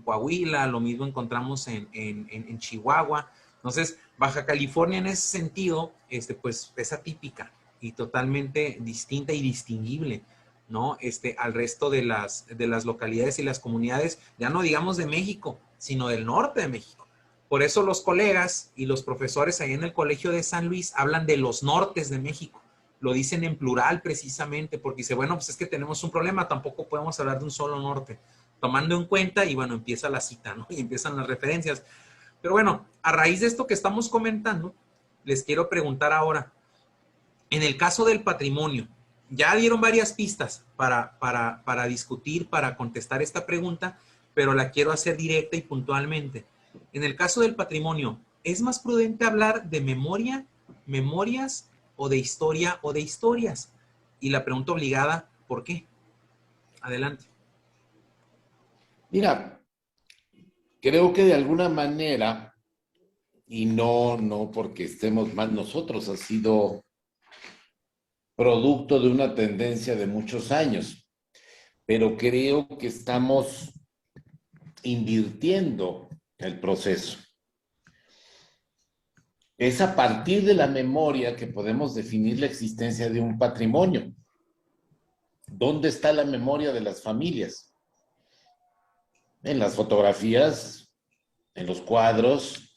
Coahuila, lo mismo encontramos en Chihuahua. Entonces, Baja California en ese sentido, pues es atípica y totalmente distinta y distinguible, ¿no? Al resto de las localidades y las comunidades, ya no digamos de México, sino del norte de México. Por eso los colegas y los profesores ahí en el Colegio de San Luis hablan de los nortes de México. Lo dicen en plural precisamente porque dice, bueno, pues es que tenemos un problema, tampoco podemos hablar de un solo norte. Tomando en cuenta, y bueno, empieza la cita, ¿no? Y empiezan las referencias. Pero bueno, a raíz de esto que estamos comentando, les quiero preguntar ahora, en el caso del patrimonio, ya dieron varias pistas para discutir, para contestar esta pregunta, pero la quiero hacer directa y puntualmente. En el caso del patrimonio, ¿es más prudente hablar de memoria, memorias, o de historia o de historias? Y la pregunta obligada, ¿por qué? Adelante. Mira, creo que de alguna manera, y no porque estemos mal nosotros, ha sido producto de una tendencia de muchos años, pero creo que estamos invirtiendo el proceso. Es a partir de la memoria que podemos definir la existencia de un patrimonio. ¿Dónde está la memoria de las familias? En las fotografías, en los cuadros,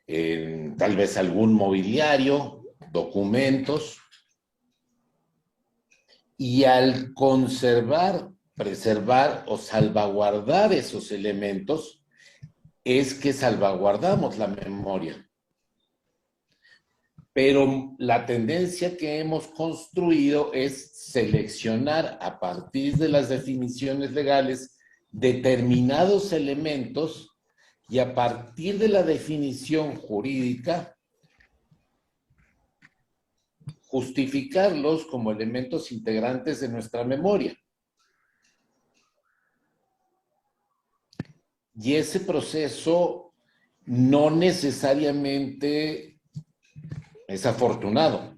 en tal vez algún mobiliario, documentos. Y al conservar, preservar o salvaguardar esos elementos, es que salvaguardamos la memoria. Pero la tendencia que hemos construido es seleccionar a partir de las definiciones legales determinados elementos y a partir de la definición jurídica justificarlos como elementos integrantes de nuestra memoria. Y ese proceso no necesariamente es afortunado.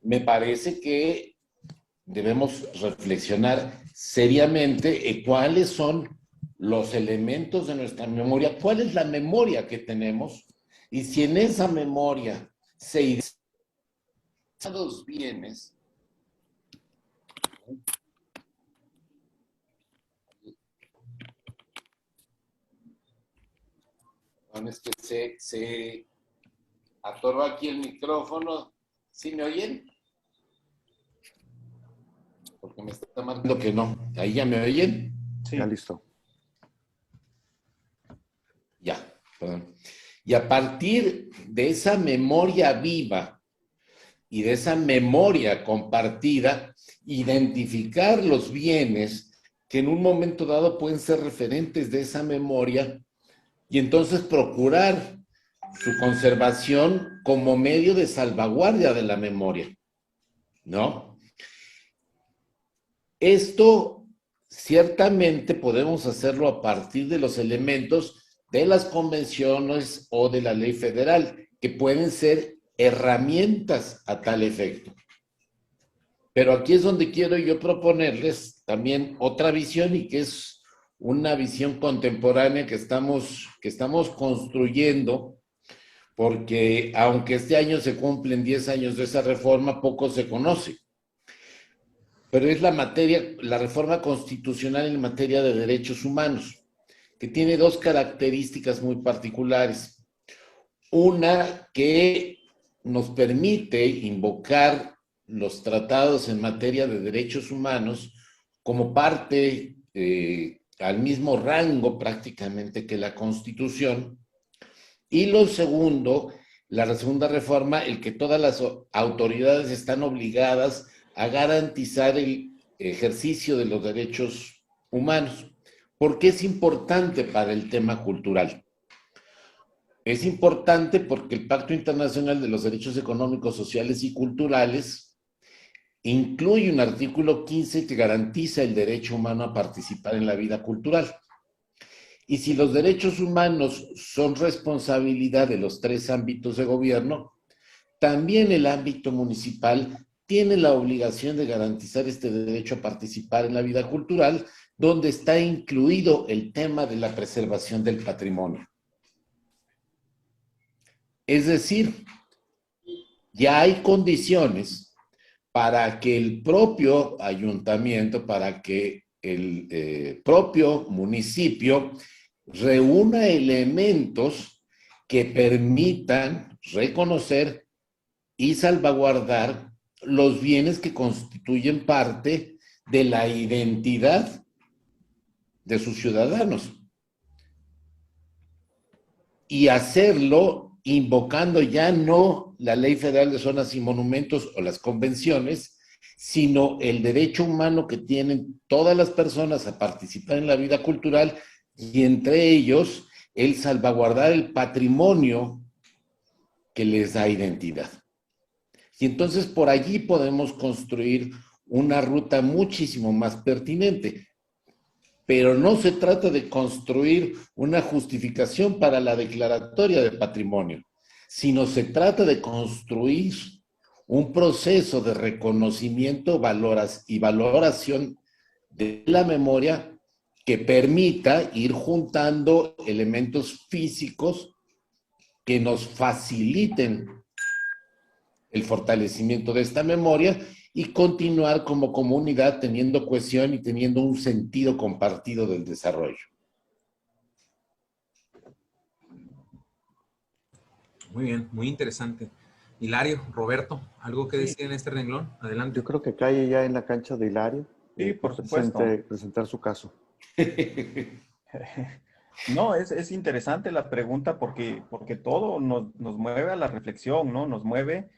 Me parece que debemos reflexionar seriamente en cuáles son los elementos de nuestra memoria, cuál es la memoria que tenemos, y si en esa memoria se identifican los bienes, es que se atoró aquí el micrófono. ¿Sí me oyen? Porque me está marcando que no. ¿Ahí ya me oyen? Sí. Ya listo. Ya, perdón. Y a partir de esa memoria viva y de esa memoria compartida, identificar los bienes que en un momento dado pueden ser referentes de esa memoria y entonces procurar su conservación como medio de salvaguardia de la memoria, ¿no? Esto ciertamente podemos hacerlo a partir de los elementos de las convenciones o de la ley federal, que pueden ser herramientas a tal efecto. Pero aquí es donde quiero yo proponerles también otra visión, y que es una visión contemporánea que estamos construyendo, porque aunque este año se cumplen 10 años de esa reforma, poco se conoce. Pero es la reforma constitucional en materia de derechos humanos, que tiene dos características muy particulares. Una, que nos permite invocar los tratados en materia de derechos humanos como parte, al mismo rango prácticamente que la Constitución. Y lo segundo, la segunda reforma, el que todas las autoridades están obligadas a garantizar el ejercicio de los derechos humanos. ¿Por qué es importante para el tema cultural? Es importante porque el Pacto Internacional de los Derechos Económicos, Sociales y Culturales incluye un artículo 15 que garantiza el derecho humano a participar en la vida cultural. Y si los derechos humanos son responsabilidad de los 3 ámbitos de gobierno, también el ámbito municipal tiene la obligación de garantizar este derecho a participar en la vida cultural, donde está incluido el tema de la preservación del patrimonio. Es decir, ya hay condiciones para que el propio ayuntamiento, para que el propio municipio reúna elementos que permitan reconocer y salvaguardar los bienes que constituyen parte de la identidad de sus ciudadanos. Y hacerlo invocando ya no la Ley Federal de Zonas y Monumentos o las convenciones, sino el derecho humano que tienen todas las personas a participar en la vida cultural, y entre ellos el salvaguardar el patrimonio que les da identidad. Y entonces por allí podemos construir una ruta muchísimo más pertinente. Pero no se trata de construir una justificación para la declaratoria de patrimonio, sino se trata de construir un proceso de reconocimiento y valoración de la memoria que permita ir juntando elementos físicos que nos faciliten el fortalecimiento de esta memoria y continuar como comunidad teniendo cohesión y teniendo un sentido compartido del desarrollo. Muy bien, muy interesante. Hilario, Roberto, ¿algo que decir en este renglón? Adelante. Yo creo que cae ya en la cancha de Hilario. Sí, por supuesto. Presentar su caso. No, es interesante la pregunta porque todo nos mueve a la reflexión, ¿no? Nos mueve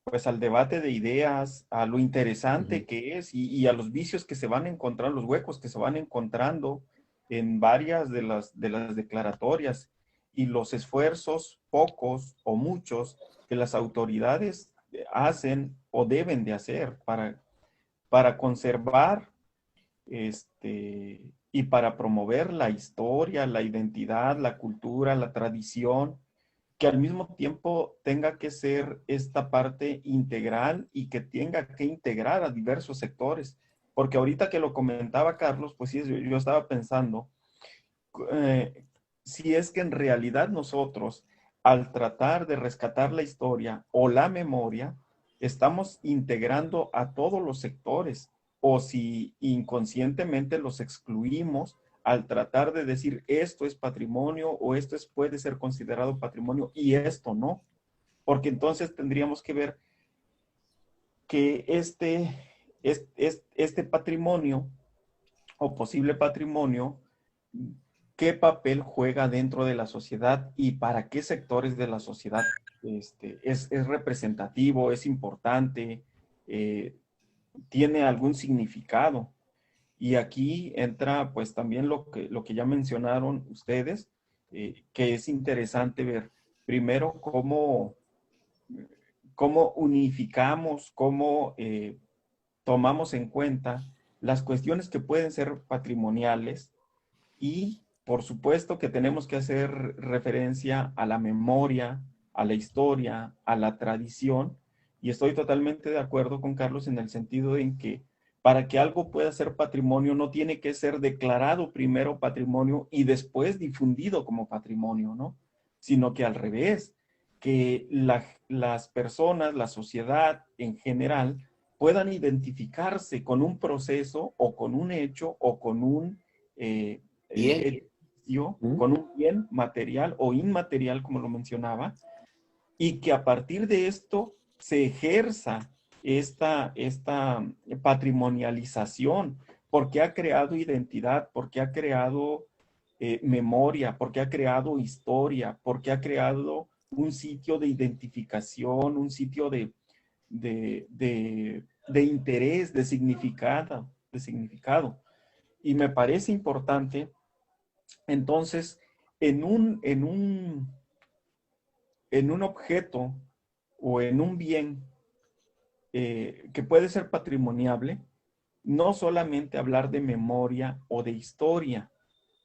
pues al debate de ideas, a lo interesante que es y a los vicios que se van encontrando, los huecos que se van encontrando en varias de las declaratorias. y los esfuerzos, pocos o muchos, que las autoridades hacen o deben de hacer para conservar y para promover la historia, la identidad, la cultura, la tradición, que al mismo tiempo tenga que ser esta parte integral y que tenga que integrar a diversos sectores. Porque ahorita que lo comentaba Carlos, pues sí, yo estaba pensando, si es que en realidad nosotros, al tratar de rescatar la historia o la memoria, estamos integrando a todos los sectores, o si inconscientemente los excluimos al tratar de decir esto es patrimonio o esto puede ser considerado patrimonio y esto no. Porque entonces tendríamos que ver que este patrimonio o posible patrimonio, qué papel juega dentro de la sociedad y para qué sectores de la sociedad es representativo, es importante, tiene algún significado. Y aquí entra pues también lo que ya mencionaron ustedes, que es interesante ver primero cómo unificamos, cómo tomamos en cuenta las cuestiones que pueden ser patrimoniales y por supuesto que tenemos que hacer referencia a la memoria, a la historia, a la tradición, y estoy totalmente de acuerdo con Carlos en el sentido en que para que algo pueda ser patrimonio no tiene que ser declarado primero patrimonio y después difundido como patrimonio, ¿no? Sino que al revés, que las personas, la sociedad en general, puedan identificarse con un proceso o con un hecho o con un edificio, con un bien material o inmaterial, como lo mencionaba, y que a partir de esto se ejerza esta patrimonialización, porque ha creado identidad, porque ha creado memoria, porque ha creado historia, porque ha creado un sitio de identificación, un sitio de interés, de significado. Y me parece importante, entonces, en un objeto o en un bien que puede ser patrimoniable, no solamente hablar de memoria o de historia,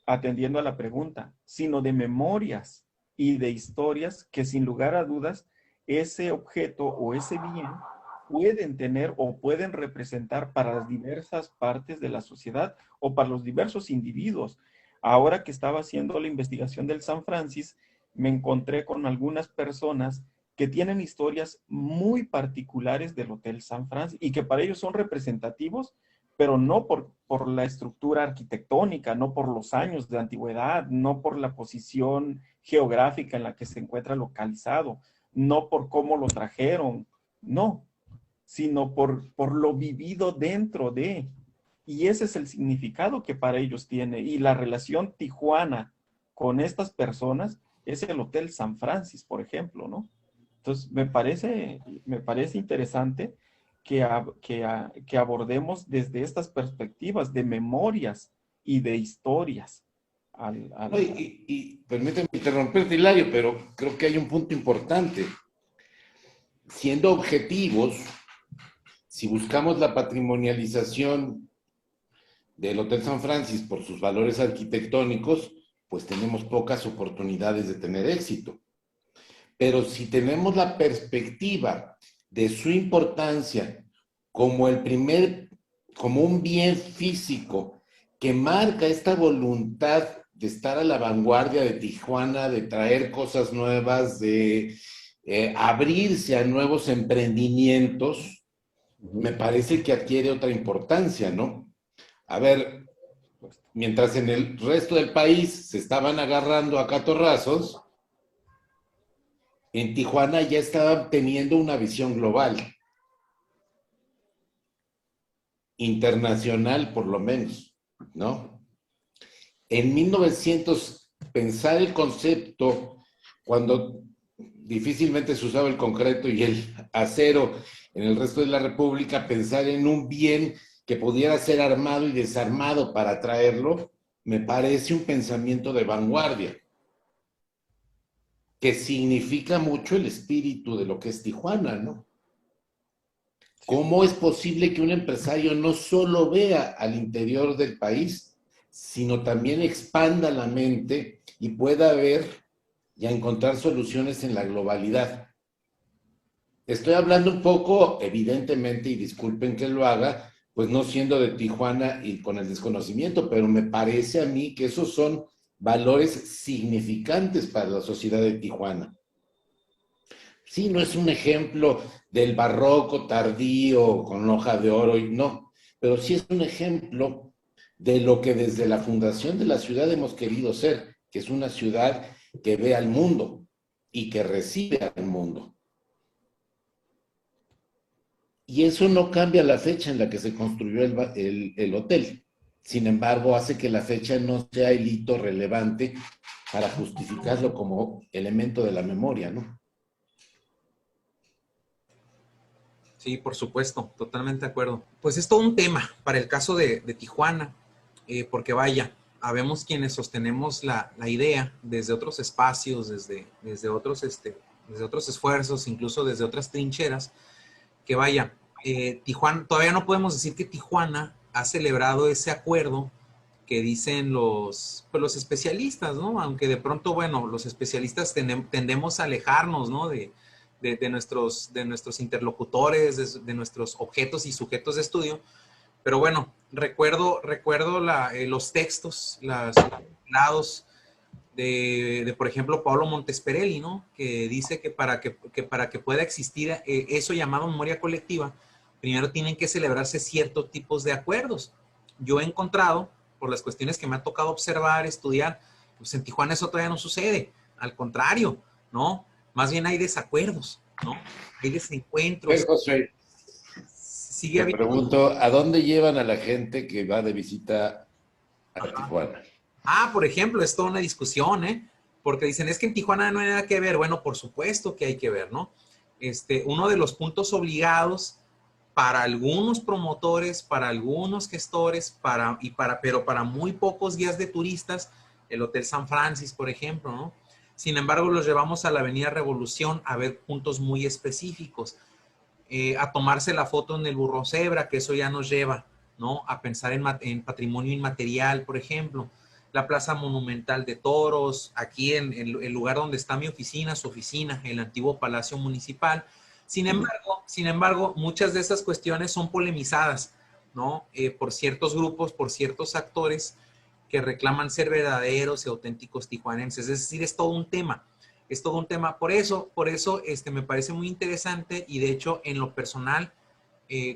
atendiendo a la pregunta, sino de memorias y de historias que sin lugar a dudas ese objeto o ese bien pueden tener o pueden representar para las diversas partes de la sociedad o para los diversos individuos. Ahora que estaba haciendo la investigación del San Francis, me encontré con algunas personas que tienen historias muy particulares del Hotel San Francis y que para ellos son representativos, pero no por la estructura arquitectónica, no por los años de antigüedad, no por la posición geográfica en la que se encuentra localizado, no por cómo lo trajeron, no, sino por lo vivido dentro de. Y ese es el significado que para ellos tiene. Y la relación Tijuana con estas personas es el Hotel San Francis, por ejemplo, ¿no? Entonces, me parece interesante que abordemos desde estas perspectivas de memorias y de historias. Y permíteme interrumpirte, Hilario, pero creo que hay un punto importante. Siendo objetivos, si buscamos la patrimonialización del Hotel San Francis por sus valores arquitectónicos, pues tenemos pocas oportunidades de tener éxito. Pero si tenemos la perspectiva de su importancia como un bien físico que marca esta voluntad de estar a la vanguardia de Tijuana, de traer cosas nuevas, de abrirse a nuevos emprendimientos, me parece que adquiere otra importancia, ¿no? A ver, mientras en el resto del país se estaban agarrando a catorrazos, en Tijuana ya estaban teniendo una visión global, internacional por lo menos, ¿no? En 1900, pensar el concepto, cuando difícilmente se usaba el concreto y el acero en el resto de la República, pensar en un bien que pudiera ser armado y desarmado para traerlo, me parece un pensamiento de vanguardia. que significa mucho el espíritu de lo que es Tijuana, ¿no? ¿Cómo es posible que un empresario no solo vea al interior del país, sino también expanda la mente y pueda ver y encontrar soluciones en la globalidad? Estoy hablando un poco, evidentemente, y disculpen que lo haga, pues no siendo de Tijuana y con el desconocimiento, pero me parece a mí que esos son valores significantes para la sociedad de Tijuana. Sí, no es un ejemplo del barroco tardío con hoja de oro, no, pero sí es un ejemplo de lo que desde la fundación de la ciudad hemos querido ser, que es una ciudad que ve al mundo y que recibe al mundo. Y eso no cambia la fecha en la que se construyó el hotel. Sin embargo, hace que la fecha no sea el hito relevante para justificarlo como elemento de la memoria, ¿no? Sí, por supuesto, totalmente de acuerdo. Pues es todo un tema para el caso de Tijuana, porque vaya, habemos quienes sostenemos la idea desde otros espacios, desde otros esfuerzos, incluso desde otras trincheras, que vaya, Tijuana, todavía no podemos decir que Tijuana ha celebrado ese acuerdo que dicen pues los especialistas, ¿no? Aunque de pronto, bueno, los especialistas tendemos a alejarnos, ¿no? De nuestros interlocutores, de nuestros objetos y sujetos de estudio. Pero bueno, recuerdo los textos, los lados por ejemplo, Pablo Montesperelli, ¿no? Que dice que para que pueda existir eso llamado memoria colectiva, primero tienen que celebrarse ciertos tipos de acuerdos. Yo he encontrado, por las cuestiones que me ha tocado observar, estudiar, pues en Tijuana eso todavía no sucede. Al contrario, ¿no? Más bien hay desacuerdos, ¿no? Hay desencuentros. José, Sigue te habiendo... pregunto, ¿a dónde llevan a la gente que va de visita a Tijuana? Por ejemplo, es toda una discusión, ¿eh? Porque dicen, es que en Tijuana no hay nada que ver. Bueno, por supuesto que hay que ver, ¿no? Uno de los puntos obligados para algunos promotores, para algunos gestores, pero para muy pocos guías de turistas, el Hotel San Francis, por ejemplo, ¿no? Sin embargo, los llevamos a la Avenida Revolución a ver puntos muy específicos, a tomarse la foto en el burro cebra, que eso ya nos lleva, ¿no? A pensar en patrimonio inmaterial, por ejemplo. La Plaza Monumental de Toros, aquí en el lugar donde está mi oficina, su oficina, el antiguo Palacio Municipal. Sin embargo, muchas de esas cuestiones son polemizadas, ¿no? Por ciertos grupos, por ciertos actores que reclaman ser verdaderos y auténticos tijuanenses. Es decir, es todo un tema. Es todo un tema. Por eso me parece muy interesante y de hecho, en lo personal,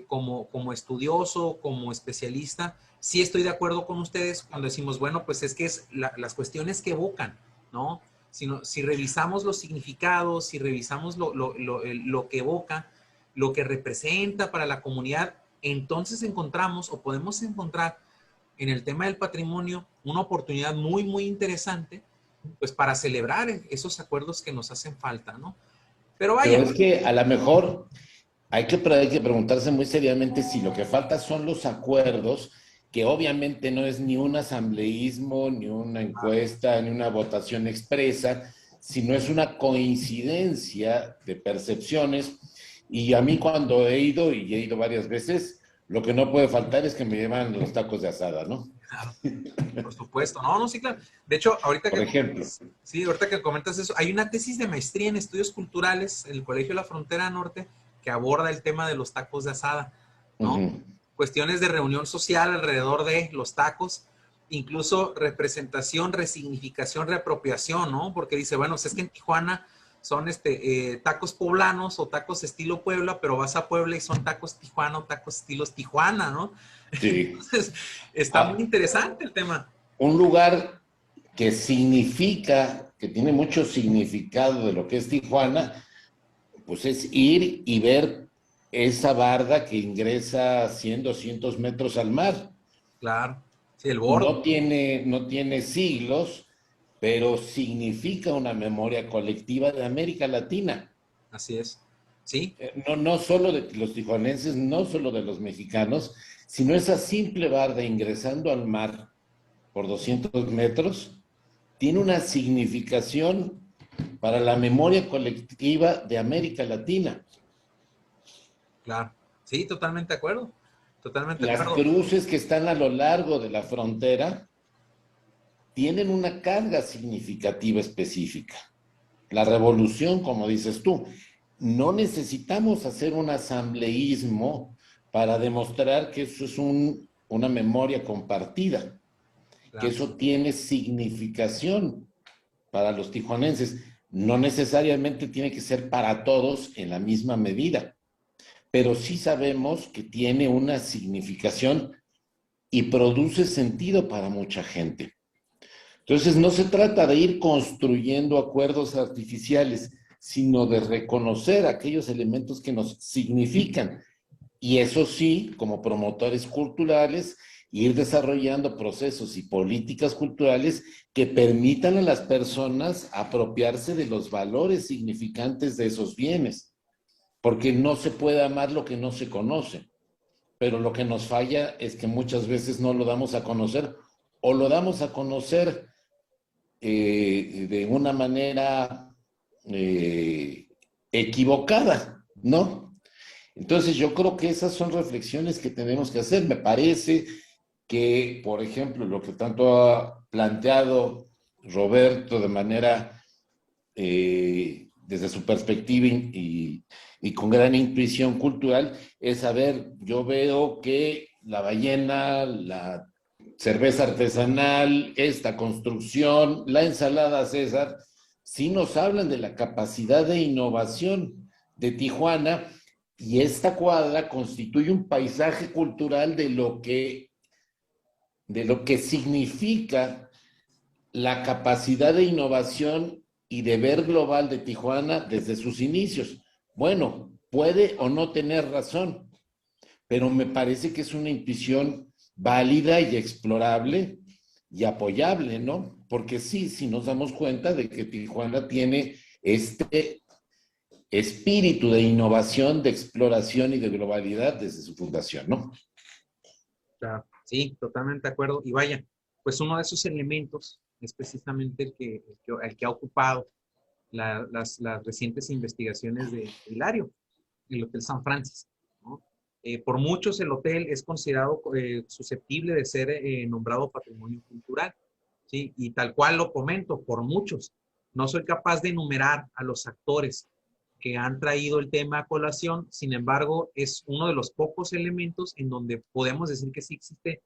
como estudioso, como especialista, sí estoy de acuerdo con ustedes cuando decimos, bueno, pues es que es las cuestiones que evocan, ¿no? Si revisamos los significados, si revisamos lo que evoca, lo que representa para la comunidad, entonces encontramos o podemos encontrar en el tema del patrimonio una oportunidad muy, muy interesante, pues para celebrar esos acuerdos que nos hacen falta, ¿no? Pero vaya. Pero es que a lo mejor hay que preguntarse muy seriamente si lo que falta son los acuerdos, que obviamente no es ni un asambleísmo, ni una encuesta, ni una votación expresa, sino es una coincidencia de percepciones. Y a mí cuando he ido, y he ido varias veces, lo que no puede faltar es que me llevan los tacos de asada, ¿no? Claro, por supuesto. No, sí, claro. De hecho, ahorita que comentas eso, hay una tesis de maestría en estudios culturales en el Colegio de la Frontera Norte que aborda el tema de los tacos de asada, ¿no? Cuestiones de reunión social alrededor de los tacos, incluso representación, resignificación, reapropiación, ¿no? Porque dice, bueno, es que en Tijuana son tacos poblanos o tacos estilo Puebla, pero vas a Puebla y son tacos Tijuana o tacos estilos Tijuana, ¿no? Sí. Entonces, está muy interesante el tema. Un lugar que significa, que tiene mucho significado de lo que es Tijuana, pues es ir y ver esa barda que ingresa 100, 200 metros al mar. Claro, sí, el borde. No tiene siglos, pero significa una memoria colectiva de América Latina. Así es, sí. No solo de los tijuanenses, no solo de los mexicanos, sino esa simple barda ingresando al mar por 200 metros, tiene una significación para la memoria colectiva de América Latina. Claro. Sí, totalmente de acuerdo. Totalmente de Las acuerdo. cruces que están a lo largo de la frontera tienen una carga significativa específica. La revolución, como dices tú, no necesitamos hacer un asambleísmo para demostrar que eso es una memoria compartida, que Claro. eso tiene significación para los tijuanenses. No necesariamente tiene que ser para todos en la misma medida, pero sí sabemos que tiene una significación y produce sentido para mucha gente. Entonces, no se trata de ir construyendo acuerdos artificiales, sino de reconocer aquellos elementos que nos significan. Y eso sí, como promotores culturales, ir desarrollando procesos y políticas culturales que permitan a las personas apropiarse de los valores significantes de esos bienes. Porque no se puede amar lo que no se conoce. Pero lo que nos falla es que muchas veces no lo damos a conocer o lo damos a conocer de una manera equivocada, ¿no? Entonces yo creo que esas son reflexiones que tenemos que hacer. Me parece que, por ejemplo, lo que tanto ha planteado Roberto de manera, desde su perspectiva y con gran intuición cultural, es saber, yo veo que la ballena, la cerveza artesanal, esta construcción, la ensalada César, sí nos hablan de la capacidad de innovación de Tijuana, y esta cuadra constituye un paisaje cultural de lo que significa la capacidad de innovación y de ver global de Tijuana desde sus inicios. Bueno, puede o no tener razón, pero me parece que es una intuición válida y explorable y apoyable, ¿no? Porque sí, sí nos damos cuenta de que Tijuana tiene este espíritu de innovación, de exploración y de globalidad desde su fundación, ¿no? Claro. Sí, totalmente de acuerdo. Y vaya, pues uno de esos elementos es precisamente el que ha ocupado las recientes investigaciones de Hilario, el Hotel San Francisco, ¿no? Por muchos el hotel es considerado susceptible de ser nombrado patrimonio cultural, ¿sí? Y tal cual lo comento, por muchos. No soy capaz de enumerar a los actores que han traído el tema a colación, sin embargo, es uno de los pocos elementos en donde podemos decir que sí existe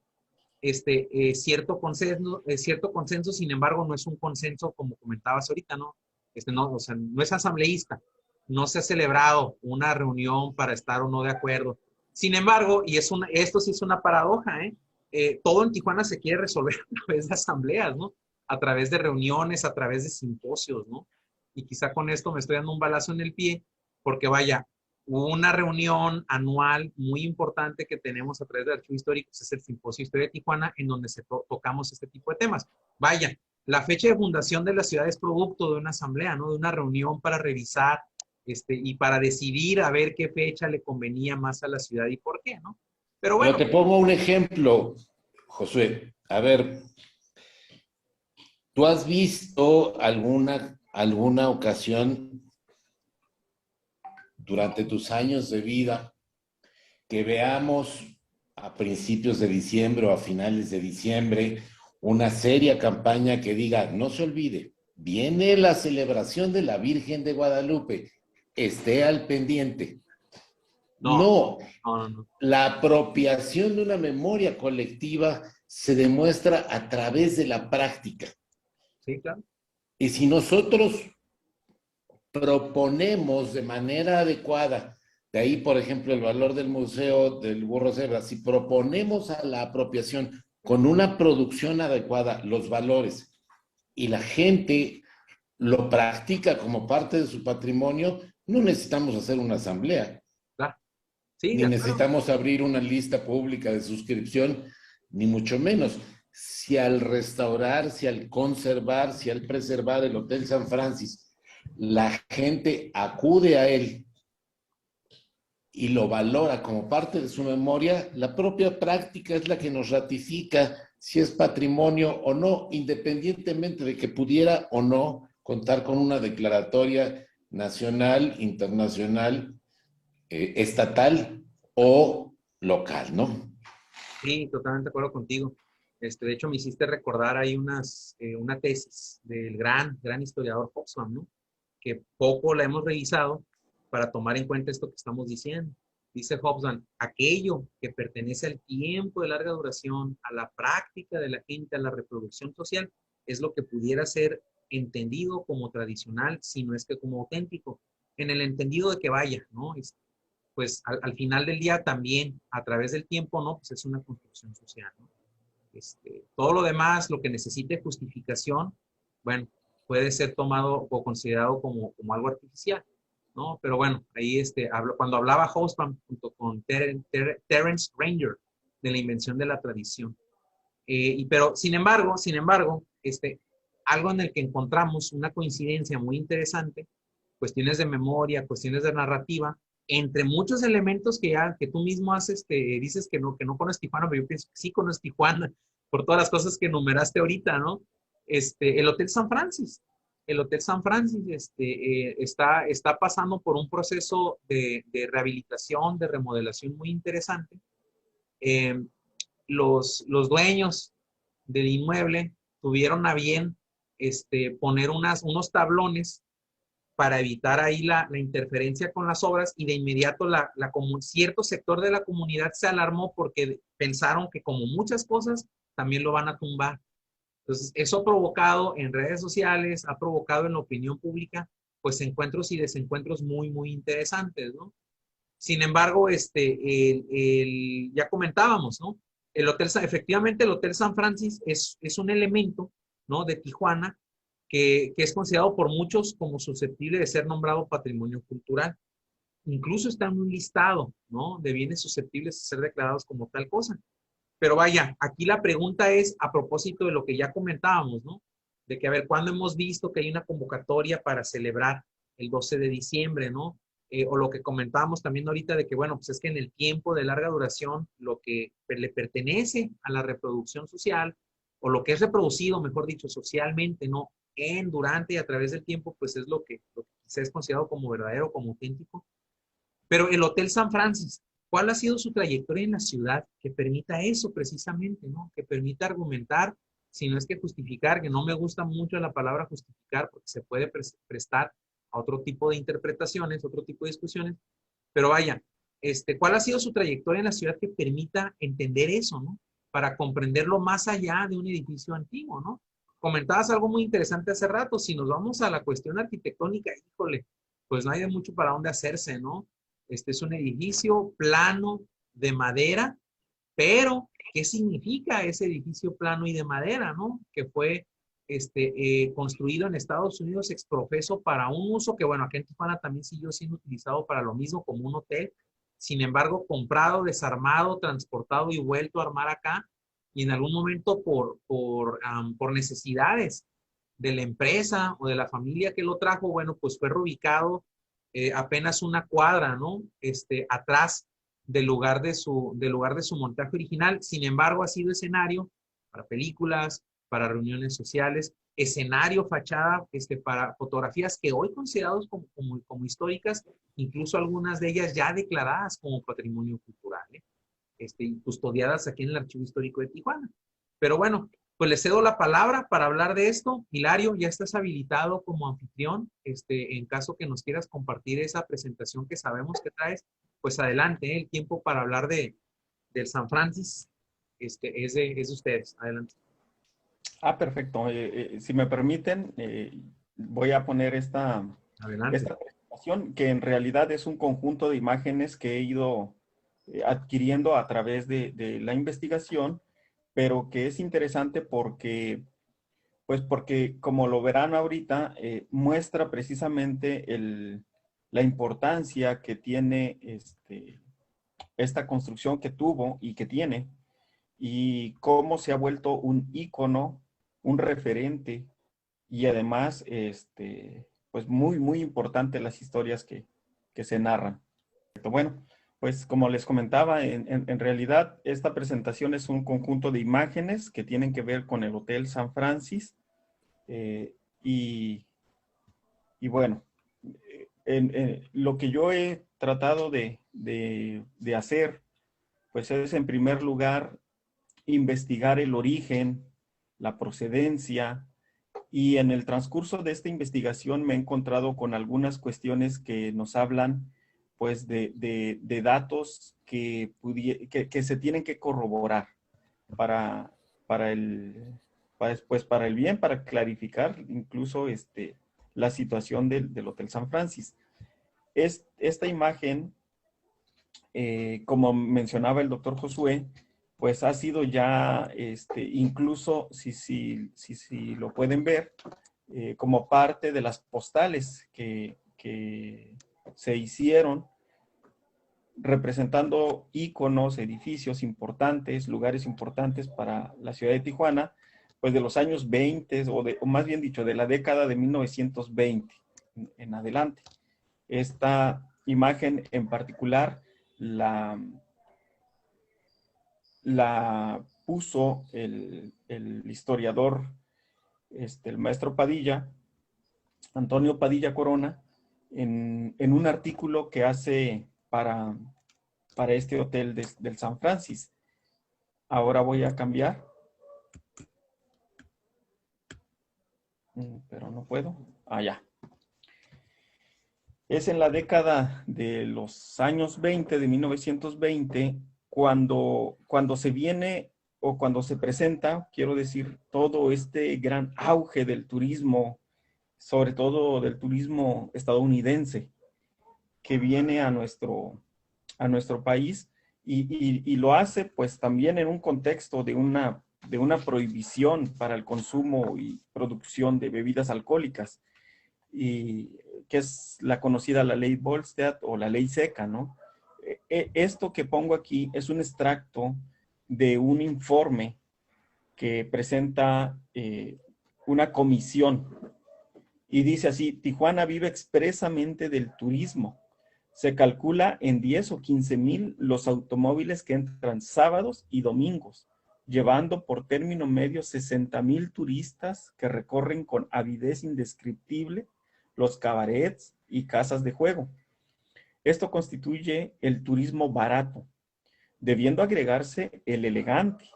cierto consenso, sin embargo, no es un consenso como comentabas ahorita, ¿no? No, o sea, no es asambleísta, no se ha celebrado una reunión para estar o no de acuerdo. Sin embargo, esto sí es una paradoja, ¿eh? Todo en Tijuana se quiere resolver a través de asambleas, ¿no? A través de reuniones, a través de simposios, ¿no? Y quizá con esto me estoy dando un balazo en el pie, porque vaya, una reunión anual muy importante que tenemos a través del Archivo Histórico es el Simposio Historia de Tijuana, en donde tocamos este tipo de temas. Vaya, la fecha de fundación de la ciudad es producto de una asamblea, ¿no? De una reunión para revisar y para decidir a ver qué fecha le convenía más a la ciudad y por qué, ¿no? Pero Pero bueno. te pongo un ejemplo, Josué. A ver, ¿tú has visto alguna ocasión durante tus años de vida que veamos a principios de diciembre o a finales de diciembre una seria campaña que diga, no se olvide, viene la celebración de la Virgen de Guadalupe, esté al pendiente? No. No. La apropiación de una memoria colectiva se demuestra a través de la práctica. Sí, claro. Y si nosotros proponemos de manera adecuada, de ahí, por ejemplo, el valor del Museo del Burro Cebra, si proponemos a la apropiación con una producción adecuada los valores y la gente lo practica como parte de su patrimonio, no necesitamos hacer una asamblea. Claro. Sí, Ni necesitamos abrir una lista pública de suscripción, ni mucho menos. Si al restaurar, si al conservar, si al preservar el Hotel San Francisco, la gente acude a él y lo valora como parte de su memoria, la propia práctica es la que nos ratifica si es patrimonio o no, independientemente de que pudiera o no contar con una declaratoria nacional, internacional, estatal o local, ¿no? Sí, totalmente de acuerdo contigo. De hecho, me hiciste recordar ahí una tesis del gran historiador Hobsbawm, ¿no? Que poco la hemos revisado para tomar en cuenta esto que estamos diciendo. Dice Hobsbawm, aquello que pertenece al tiempo de larga duración, a la práctica de la gente, a la reproducción social, es lo que pudiera ser entendido como tradicional, si no es que como auténtico, en el entendido de que vaya, ¿no? Pues al final del día también, a través del tiempo, ¿no? Pues es una construcción social, ¿no? Todo lo demás, lo que necesite justificación, bueno, puede ser tomado o considerado como algo artificial, ¿no? Pero bueno, ahí cuando hablaba Hobsbawm junto con Terence Ranger de la invención de la tradición. Pero sin embargo, algo en el que encontramos una coincidencia muy interesante, cuestiones de memoria, cuestiones de narrativa, entre muchos elementos que tú mismo haces, dices que no conoces Tijuana, pero yo pienso que sí conoces Tijuana, por todas las cosas que enumeraste ahorita, ¿no? El Hotel San Francis. El Hotel San Francis está pasando por un proceso de rehabilitación, de remodelación muy interesante. Eh, los dueños del inmueble tuvieron a bien poner unos tablones para evitar ahí la interferencia con las obras y de inmediato cierto sector de la comunidad se alarmó porque pensaron que como muchas cosas también lo van a tumbar. Entonces, eso ha provocado en redes sociales, ha provocado en la opinión pública, pues encuentros y desencuentros muy, muy interesantes, ¿no? Sin embargo, ya comentábamos, ¿no? Efectivamente, el Hotel San Francis es un elemento, ¿no? De Tijuana que es considerado por muchos como susceptible de ser nombrado patrimonio cultural. Incluso está en un listado, ¿no? De bienes susceptibles de ser declarados como tal cosa. Pero vaya, aquí la pregunta es a propósito de lo que ya comentábamos, ¿no? De que, a ver, ¿cuándo hemos visto que hay una convocatoria para celebrar el 12 de diciembre, ¿no? O lo que comentábamos también ahorita de que, bueno, pues es que en el tiempo de larga duración, lo que le pertenece a la reproducción social, o lo que es reproducido, mejor dicho, socialmente, ¿no? Durante y a través del tiempo, pues es lo que quizás es considerado como verdadero, como auténtico. Pero el Hotel San Francis, ¿cuál ha sido su trayectoria en la ciudad que permita eso precisamente, ¿no? Que permita argumentar, si no es que justificar, que no me gusta mucho la palabra justificar porque se puede prestar a otro tipo de interpretaciones, otro tipo de discusiones, pero vaya, ¿cuál ha sido su trayectoria en la ciudad que permita entender eso, ¿no? Para comprenderlo más allá de un edificio antiguo, ¿no? Comentabas algo muy interesante hace rato, si nos vamos a la cuestión arquitectónica, híjole, pues no hay de mucho para dónde hacerse, ¿no? Este es un edificio plano de madera, pero ¿qué significa ese edificio plano y de madera, no? Que fue construido en Estados Unidos exprofeso para un uso que, bueno, aquí en Tijuana también siguió siendo utilizado para lo mismo como un hotel. Sin embargo, comprado, desarmado, transportado y vuelto a armar acá, y en algún momento por necesidades de la empresa o de la familia que lo trajo, bueno, pues fue reubicado apenas una cuadra, ¿no? Atrás del lugar de su montaje original. Sin embargo, ha sido escenario para películas, para reuniones sociales, escenario, fachada, para fotografías que hoy considerados como históricas, incluso algunas de ellas ya declaradas como patrimonio cultural, y custodiadas aquí en el Archivo Histórico de Tijuana. Pero bueno, pues le cedo la palabra para hablar de esto. Hilario, ya estás habilitado como anfitrión. En caso que nos quieras compartir esa presentación que sabemos que traes, pues adelante, el tiempo para hablar del San Francis es de ustedes. Adelante. Perfecto. Si me permiten, voy a poner esta Adelante. presentación, que en realidad es un conjunto de imágenes que he ido adquiriendo a través de la investigación, pero que es interesante porque, pues porque como lo verán ahorita, muestra precisamente la importancia que tiene esta construcción que tuvo y que tiene, y cómo se ha vuelto un ícono, un referente, y además, pues muy, muy importante las historias que se narran. Bueno, pues como les comentaba, en realidad esta presentación es un conjunto de imágenes que tienen que ver con el Hotel San Francis, y Y bueno, lo que yo he tratado de hacer, pues es en primer lugar investigar el origen, la procedencia, y en el transcurso de esta investigación me he encontrado con algunas cuestiones que nos hablan pues de datos que se tienen que corroborar para, para el, para el bien, para clarificar incluso la situación del Hotel San Francis. Esta imagen, como mencionaba el doctor Josué, pues ha sido ya, incluso si lo pueden ver, como parte de las postales que se hicieron representando íconos, edificios importantes, lugares importantes para la ciudad de Tijuana, pues de los años 20, o más bien dicho, de la década de 1920 en adelante. Esta imagen en particular la puso el historiador, el maestro Padilla, Antonio Padilla Corona, en un artículo que hace para este hotel del San Francis. Ahora voy a cambiar. Pero no puedo. Ya. Es en la década de los años 20, de 1920, cuando se viene o cuando se presenta, quiero decir, todo este gran auge del turismo, sobre todo del turismo estadounidense, que viene a nuestro país y lo hace pues también en un contexto de una prohibición para el consumo y producción de bebidas alcohólicas, y que es la conocida la ley Volstead o la ley seca, ¿no? Esto que pongo aquí es un extracto de un informe que presenta una comisión y dice así: Tijuana vive expresamente del turismo. Se calcula en 10 o 15 mil los automóviles que entran sábados y domingos, llevando por término medio 60,000 turistas que recorren con avidez indescriptible los cabarets y casas de juego. Esto constituye el turismo barato, debiendo agregarse el elegante,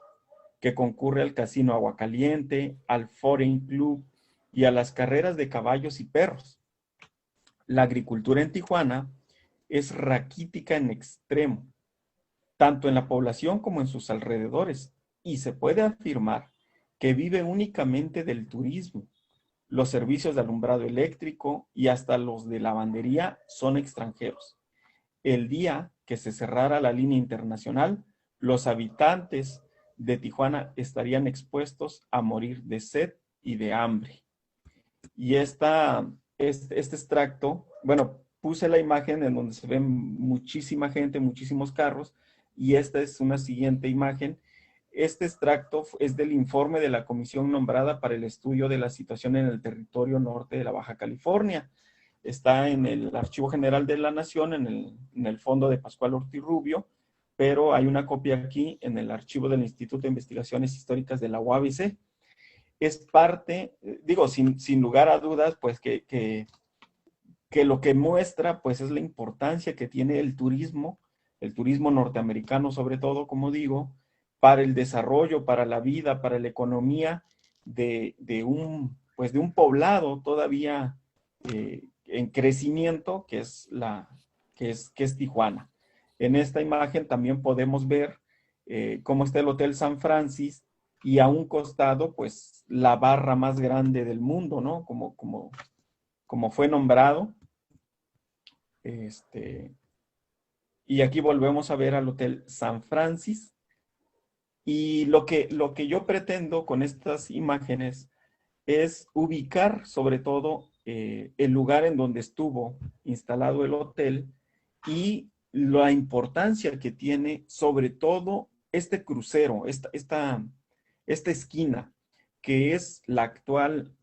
que concurre al Casino Aguacaliente, al Foreign Club y a las carreras de caballos y perros. La agricultura en Tijuana es raquítica en extremo, tanto en la población como en sus alrededores, y se puede afirmar que vive únicamente del turismo. Los servicios de alumbrado eléctrico y hasta los de lavandería son extranjeros. El día que se cerrara la línea internacional, los habitantes de Tijuana estarían expuestos a morir de sed y de hambre. Y este extracto, bueno, puse la imagen en donde se ven muchísima gente, muchísimos carros, y esta es una siguiente imagen. Este extracto es del informe de la comisión nombrada para el estudio de la situación en el territorio norte de la Baja California. Está en el Archivo General de la Nación, en el fondo de Pascual Ortiz Rubio, pero hay una copia aquí en el archivo del Instituto de Investigaciones Históricas de la UABC. Es parte, digo, sin lugar a dudas, pues que lo que muestra, pues es la importancia que tiene el turismo norteamericano sobre todo, como digo, para el desarrollo, para la vida, para la economía de un poblado todavía en crecimiento, que es Tijuana. En esta imagen también podemos ver cómo está el Hotel San Francis, y a un costado, pues, la barra más grande del mundo, ¿no? Como fue nombrado. Y aquí volvemos a ver al Hotel San Francis. Y lo que yo pretendo con estas imágenes es ubicar sobre todo el lugar en donde estuvo instalado el hotel y la importancia que tiene sobre todo este crucero, esta esquina, que es la actual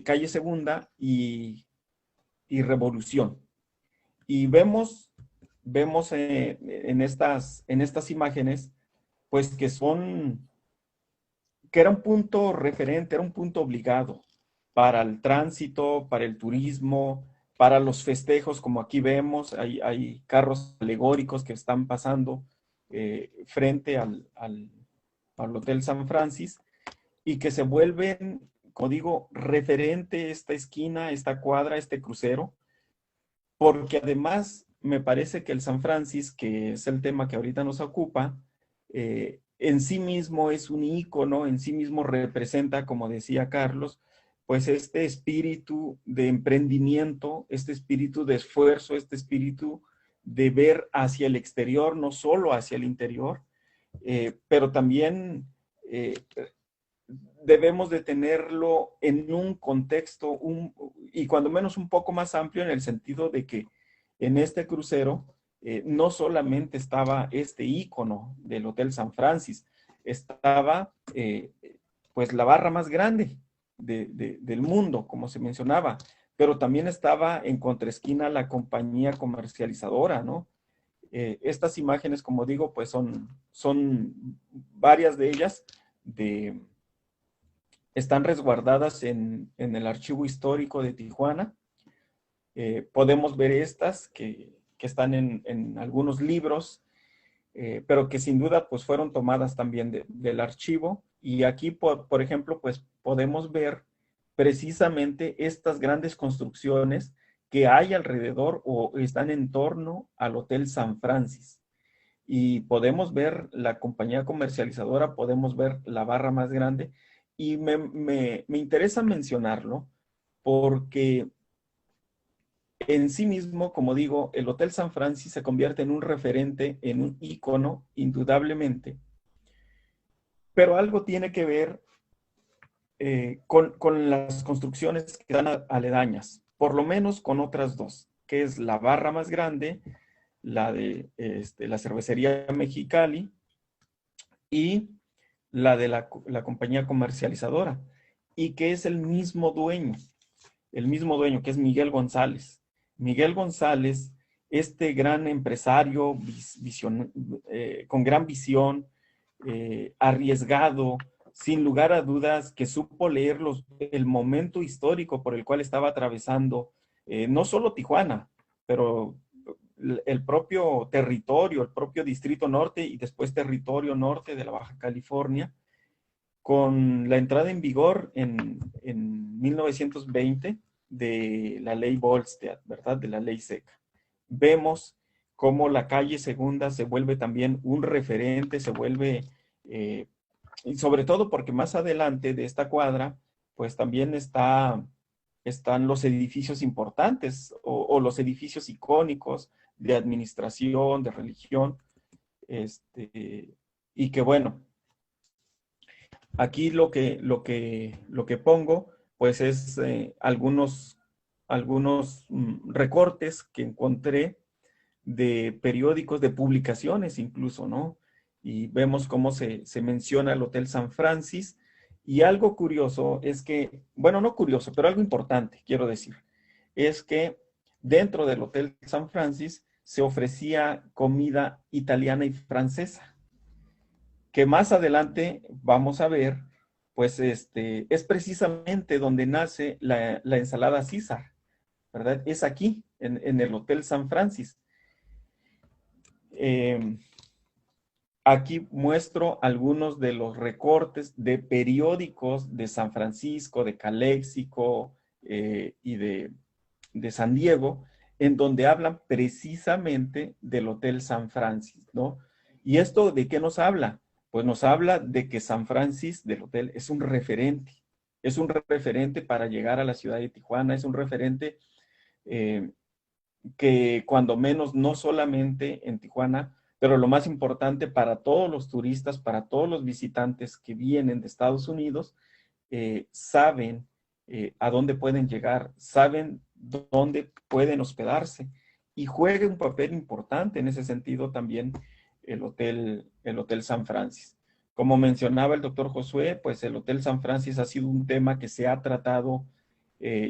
calle Segunda y Revolución. Y vemos en estas imágenes, pues que era un punto referente, era un punto obligado para el tránsito, para el turismo, para los festejos, como aquí vemos, hay carros alegóricos que están pasando frente al Hotel San Francis y que se vuelven, como digo, referente esta esquina, esta cuadra, este crucero, porque además me parece que el San Francis, que es el tema que ahorita nos ocupa, en sí mismo es un ícono, en sí mismo representa, como decía Carlos, pues este espíritu de emprendimiento, este espíritu de esfuerzo, este espíritu de ver hacia el exterior, no solo hacia el interior, pero también debemos de tenerlo en un contexto y cuando menos un poco más amplio, en el sentido de que en este crucero no solamente estaba este ícono del Hotel San Francis, estaba pues la barra más grande del mundo, como se mencionaba, pero también estaba en contraesquina la compañía comercializadora, ¿no? Estas imágenes, como digo, pues son varias de ellas están resguardadas en el Archivo Histórico de Tijuana. Podemos ver estas que están en algunos libros, pero que sin duda pues fueron tomadas también del archivo. Y aquí, por ejemplo, pues podemos ver precisamente estas grandes construcciones que hay alrededor o están en torno al Hotel San Francis. Y podemos ver la compañía comercializadora, podemos ver la barra más grande. Y me interesa mencionarlo porque en sí mismo, como digo, el Hotel San Francis se convierte en un referente, en un ícono, indudablemente. Pero algo tiene que ver con las construcciones que están aledañas, por lo menos con otras dos, que es la barra más grande, la de la cervecería Mexicali y la de la compañía comercializadora, y que es el mismo dueño, que es Miguel González. Miguel González, este gran empresario con gran visión, arriesgado, sin lugar a dudas, que supo leer el momento histórico por el cual estaba atravesando, no solo Tijuana, pero el propio territorio, el propio Distrito Norte y después territorio norte de la Baja California, con la entrada en vigor en 1920 de la ley Volstead, ¿verdad? De la ley seca. Vemos cómo la calle Segunda se vuelve también un referente, se vuelve, y sobre todo porque más adelante de esta cuadra, pues también están los edificios importantes o los edificios icónicos de administración, de religión, y que bueno, aquí lo que pongo, pues es algunos recortes que encontré de periódicos, de publicaciones incluso, ¿no? Y vemos cómo se menciona el Hotel San Francis. Y algo curioso es que, bueno, no curioso, pero algo importante, quiero decir, es que dentro del Hotel San Francis se ofrecía comida italiana y francesa, que más adelante vamos a ver, pues es precisamente donde nace la ensalada César, ¿verdad? Es aquí, en el Hotel San Francis. Aquí muestro algunos de los recortes de periódicos de San Francisco, de Caléxico y de San Diego, en donde hablan precisamente del Hotel San Francis, ¿no? ¿Y esto de qué nos habla? Pues nos habla de que San Francis del hotel es un referente para llegar a la ciudad de Tijuana, es un referente que cuando menos no solamente en Tijuana, pero lo más importante para todos los turistas, para todos los visitantes que vienen de Estados Unidos, saben a dónde pueden llegar, saben dónde pueden hospedarse y juega un papel importante en ese sentido también el Hotel San Francis. Como mencionaba el doctor Josué, pues el Hotel San Francis ha sido un tema que se ha tratado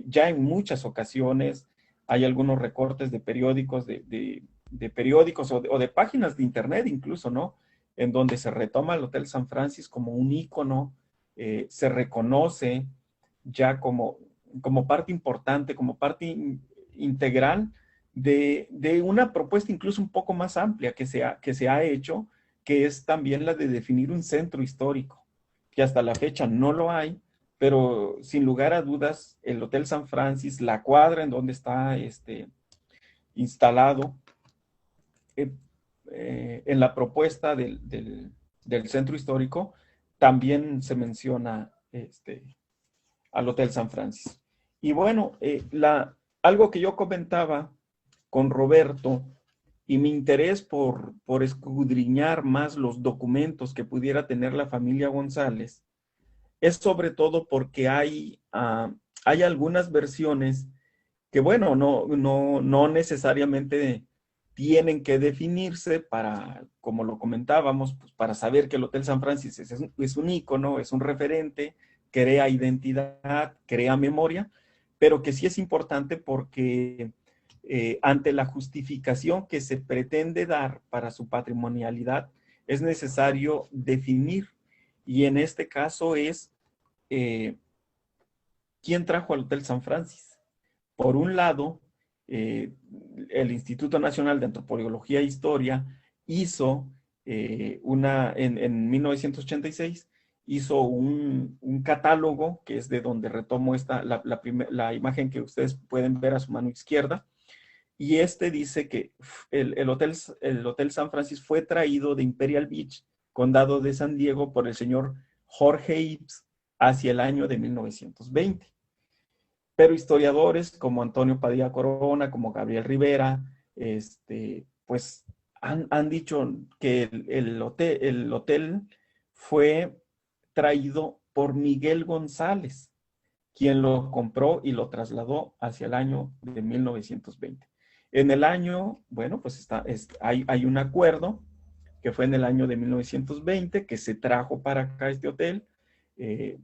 ya en muchas ocasiones. Hay algunos recortes de periódicos, de periódicos o de páginas de internet incluso, ¿no? En donde se retoma el Hotel San Francis como un ícono, se reconoce ya como como parte importante, como parte integral de una propuesta incluso un poco más amplia que se ha hecho, que es también la de definir un centro histórico, que hasta la fecha no lo hay, pero sin lugar a dudas, el Hotel San Francis, la cuadra en donde está instalado, en la propuesta del centro histórico, también se menciona al Hotel San Francis. Y bueno, algo que yo comentaba con Roberto y mi interés por escudriñar más los documentos que pudiera tener la familia González es sobre todo porque hay algunas versiones que, bueno, no necesariamente tienen que definirse para, como lo comentábamos, pues para saber que el Hotel San Francis es un ícono, es un referente, crea identidad, crea memoria, pero que sí es importante porque ante la justificación que se pretende dar para su patrimonialidad, es necesario definir, y en este caso es ¿quién trajo al Hotel San Francis? Por un lado, el Instituto Nacional de Antropología e Historia hizo en 1986, hizo un catálogo, que es de donde retomo la imagen que ustedes pueden ver a su mano izquierda, y dice que el Hotel San Francis fue traído de Imperial Beach, condado de San Diego, por el señor Jorge Ives hacia el año de 1920. Pero historiadores como Antonio Padilla Corona, como Gabriel Rivera, pues han dicho que el hotel fue traído por Miguel González, quien lo compró y lo trasladó hacia el año de 1920. En el año, bueno, pues hay un acuerdo que fue en el año de 1920 que se trajo para acá este hotel, que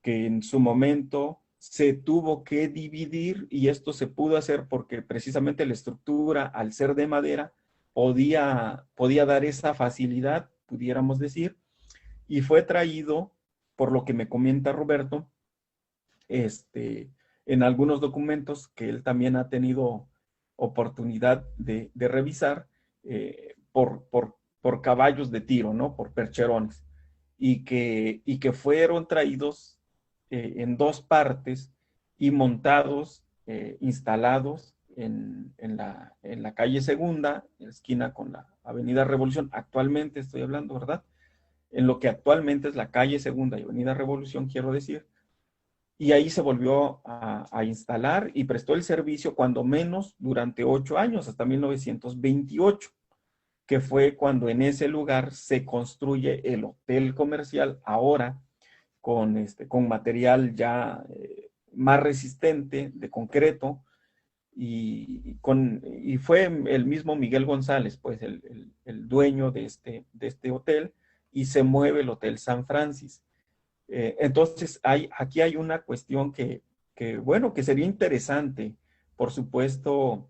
en su momento se tuvo que dividir, y esto se pudo hacer porque precisamente la estructura, al ser de madera, podía dar esa facilidad, pudiéramos decir, y fue traído, por lo que me comenta Roberto, en algunos documentos que él también ha tenido oportunidad de revisar, por caballos de tiro, ¿no? Por percherones, y que fueron traídos en dos partes y montados, instalados en la calle Segunda, en la esquina con la Avenida Revolución, actualmente estoy hablando, ¿verdad? En lo que actualmente es la calle Segunda y Avenida Revolución, quiero decir, y ahí se volvió a instalar y prestó el servicio cuando menos durante 8 años, hasta 1928, que fue cuando en ese lugar se construye el hotel comercial, ahora con material ya más resistente, de concreto, y fue el mismo Miguel González, pues el dueño de este hotel, y se mueve el Hotel San Francis. Entonces, aquí hay una cuestión bueno, que sería interesante, por supuesto,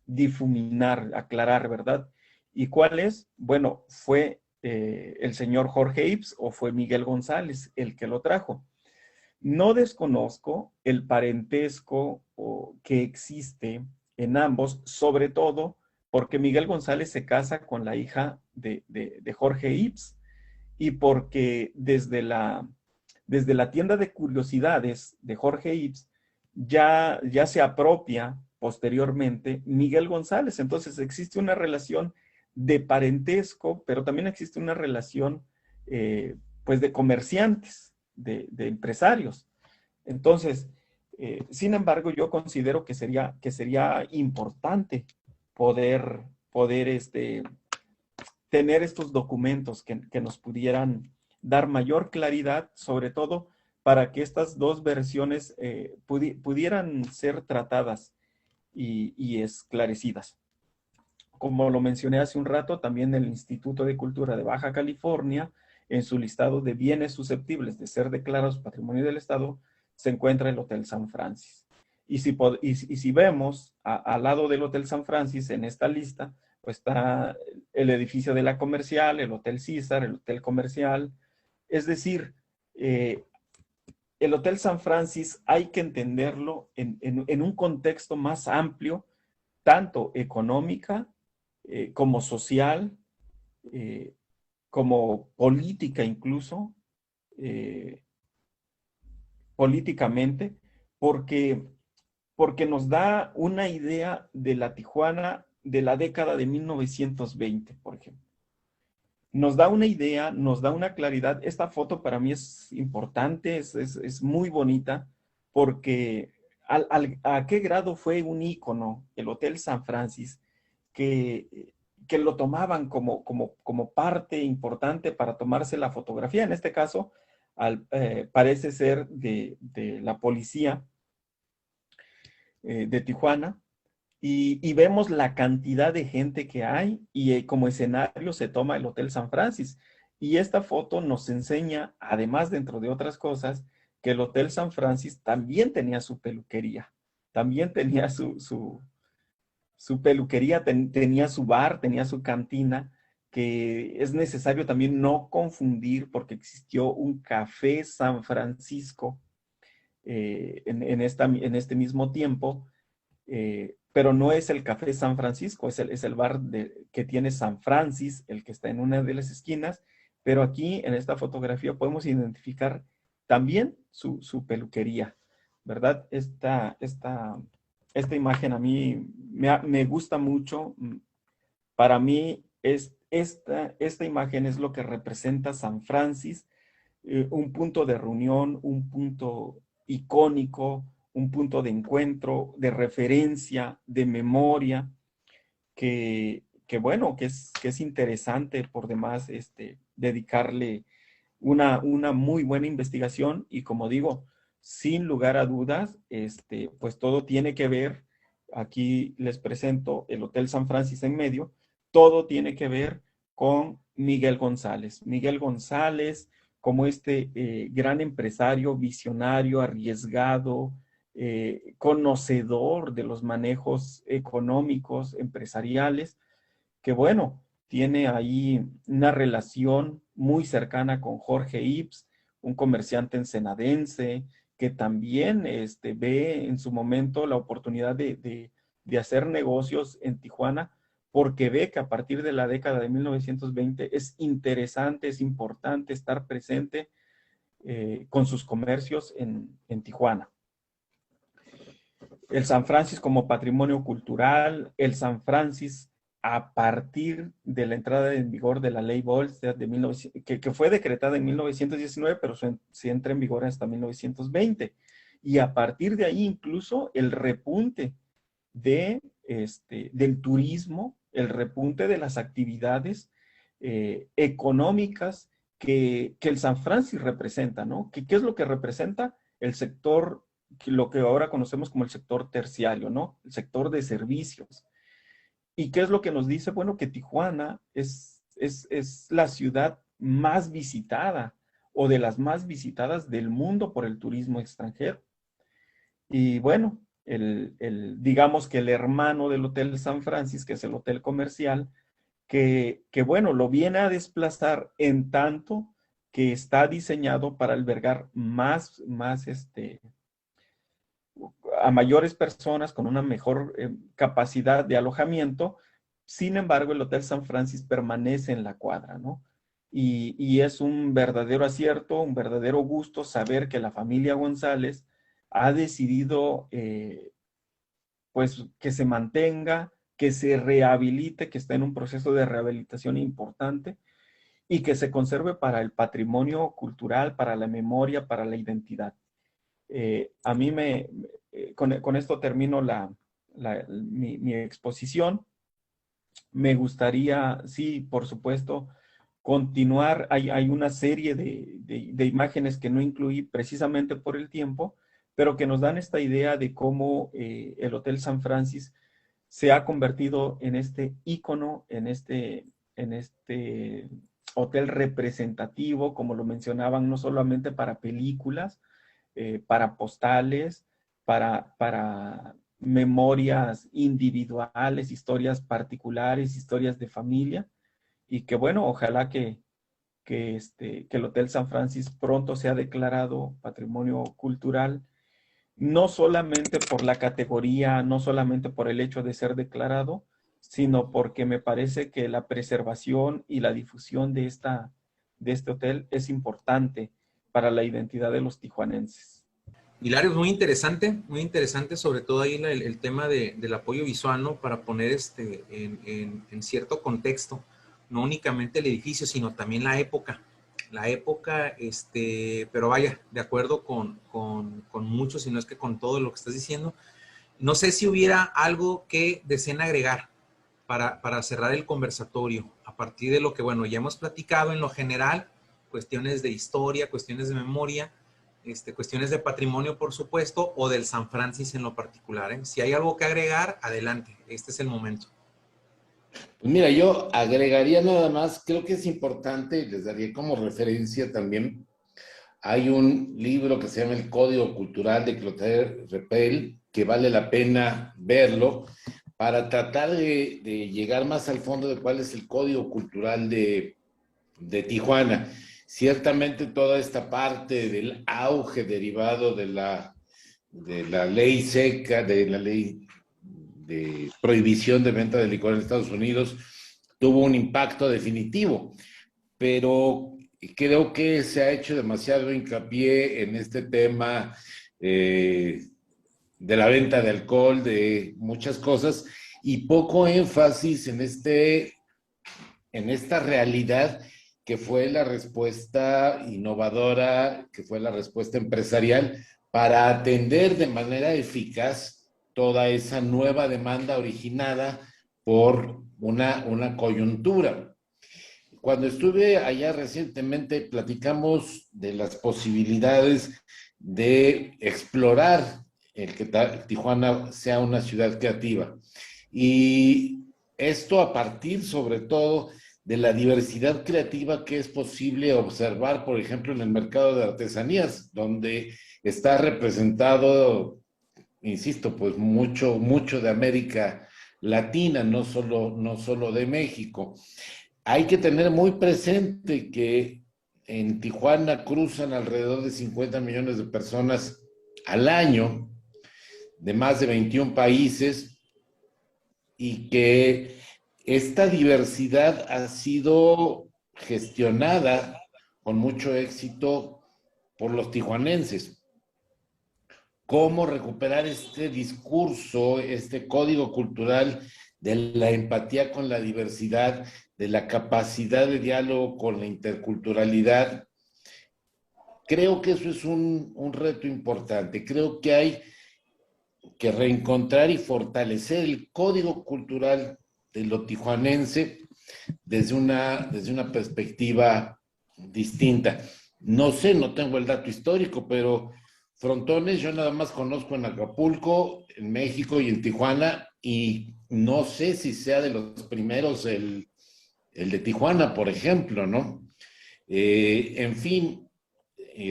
difuminar, aclarar, ¿verdad? ¿Y cuál es? Bueno, ¿fue el señor Jorge Ives o fue Miguel González el que lo trajo? No desconozco el parentesco que existe en ambos, sobre todo porque Miguel González se casa con la hija de Jorge Ives, y porque desde la tienda de curiosidades de Jorge Ives ya se apropia posteriormente Miguel González. Entonces existe una relación de parentesco, pero también existe una relación pues de comerciantes, de empresarios. Entonces, sin embargo, yo considero que sería importante poder tener estos documentos que nos pudieran dar mayor claridad, sobre todo para que estas dos versiones pudieran ser tratadas y esclarecidas. Como lo mencioné hace un rato, también el Instituto de Cultura de Baja California, en su listado de bienes susceptibles de ser declarados Patrimonio del Estado, se encuentra el Hotel San Francis. Y si vemos al lado del Hotel San Francis en esta lista, pues está el edificio de la Comercial, el Hotel César, el Hotel Comercial. Es decir, el Hotel San Francis hay que entenderlo en un contexto más amplio, tanto económica como social, eh, como política incluso, eh, políticamente, porque, porque nos da una idea de la Tijuana de la década de 1920, por ejemplo. Nos da una idea, nos da una claridad. Esta foto para mí es importante, es muy bonita, porque a qué grado fue un ícono el Hotel San Francis, que lo tomaban como parte importante para tomarse la fotografía. En este caso, parece ser de la policía de Tijuana, y vemos la cantidad de gente que hay y como escenario se toma el Hotel San Francis. Y esta foto nos enseña, además, dentro de otras cosas, que el Hotel San Francis también tenía su peluquería, también tenía su peluquería, tenía su bar, tenía su cantina, que es necesario también no confundir porque existió un café San Francisco en este mismo tiempo, pero no es el Café San Francisco, es el bar que tiene San Francis, el que está en una de las esquinas, pero aquí en esta fotografía podemos identificar también su peluquería, ¿verdad? Esta imagen a mí me gusta mucho. Para mí esta imagen es lo que representa San Francis, un punto de reunión, un punto icónico, un punto de encuentro, de referencia, de memoria, que bueno, que es interesante por demás dedicarle una muy buena investigación y como digo, sin lugar a dudas, pues todo tiene que ver, aquí les presento el Hotel San Francis en medio, todo tiene que ver con Miguel González. Miguel González, como gran empresario, visionario, arriesgado, conocedor de los manejos económicos, empresariales, que bueno, tiene ahí una relación muy cercana con Jorge Ips, un comerciante ensenadense, que también ve en su momento la oportunidad de hacer negocios en Tijuana, porque ve que a partir de la década de 1920 es interesante, es importante estar presente con sus comercios en Tijuana. El San Francis como patrimonio cultural, el San Francis a partir de la entrada en vigor de la ley Volstead que fue decretada en 1919, pero se entra en vigor hasta 1920. Y a partir de ahí incluso el repunte del turismo, el repunte de las actividades económicas que el San Francis representa, ¿no? ¿Qué es lo que representa? El sector, lo que ahora conocemos como el sector terciario, ¿no? El sector de servicios. ¿Y qué es lo que nos dice? Bueno, que Tijuana es la ciudad más visitada o de las más visitadas del mundo por el turismo extranjero. Y bueno, digamos que el hermano del Hotel San Francis, que es el hotel comercial, que bueno, lo viene a desplazar en tanto que está diseñado para albergar a mayores personas con una mejor capacidad de alojamiento. Sin embargo, el Hotel San Francis permanece en la cuadra, ¿no? Y es un verdadero acierto, un verdadero gusto saber que la familia González ha decidido, pues, que se mantenga, que se rehabilite, que está en un proceso de rehabilitación importante y que se conserve para el patrimonio cultural, para la memoria, para la identidad. A mí con esto termino mi exposición. Me gustaría, sí, por supuesto, continuar. Hay una serie de imágenes que no incluí precisamente por el tiempo, pero que nos dan esta idea de cómo el Hotel San Francis se ha convertido en este ícono, en este hotel representativo, como lo mencionaban, no solamente para películas, para postales, para memorias individuales, historias particulares, historias de familia, y que bueno, ojalá que que el Hotel San Francis pronto sea declarado Patrimonio Cultural, no solamente por la categoría, no solamente por el hecho de ser declarado, sino porque me parece que la preservación y la difusión de este hotel es importante para la identidad de los tijuanenses. Hilario, muy interesante, sobre todo ahí el tema del apoyo visual, ¿no? Para poner en cierto contexto, no únicamente el edificio, sino también la época, pero vaya, de acuerdo con mucho, si no es que con todo lo que estás diciendo. No sé si hubiera algo que deseen agregar para cerrar el conversatorio, a partir de lo que, bueno, ya hemos platicado en lo general, cuestiones de historia, cuestiones de memoria, cuestiones de patrimonio, por supuesto, o del San Francis en lo particular, ¿eh? Si hay algo que agregar, adelante, este es el momento. Pues mira, yo agregaría nada más, creo que es importante, y les daría como referencia también, hay un libro que se llama El Código Cultural de Clotaire Repel, que vale la pena verlo, para tratar de llegar más al fondo de cuál es el código cultural de Tijuana. Ciertamente toda esta parte del auge derivado de la ley seca, de la ley de prohibición de venta de licor en Estados Unidos, tuvo un impacto definitivo, pero creo que se ha hecho demasiado hincapié en este tema de la venta de alcohol, de muchas cosas, y poco énfasis en esta realidad que fue la respuesta innovadora, que fue la respuesta empresarial para atender de manera eficaz toda esa nueva demanda originada por una coyuntura. Cuando estuve allá recientemente, platicamos de las posibilidades de explorar el que Tijuana sea una ciudad creativa. Y esto a partir, sobre todo, de la diversidad creativa que es posible observar, por ejemplo, en el mercado de artesanías, donde está representado, insisto, pues mucho de América Latina, no solo de México. Hay que tener muy presente que en Tijuana cruzan alrededor de 50 millones de personas al año, de más de 21 países, y que esta diversidad ha sido gestionada con mucho éxito por los tijuanenses. ¿Cómo recuperar este discurso, este código cultural de la empatía con la diversidad, de la capacidad de diálogo con la interculturalidad? Creo que eso es un reto importante. Creo que hay que reencontrar y fortalecer el código cultural de lo tijuanense desde una perspectiva distinta. No sé, no tengo el dato histórico, pero frontones yo nada más conozco en Acapulco, en México y en Tijuana, y no sé si sea de los primeros el de Tijuana, por ejemplo, ¿no? En fin,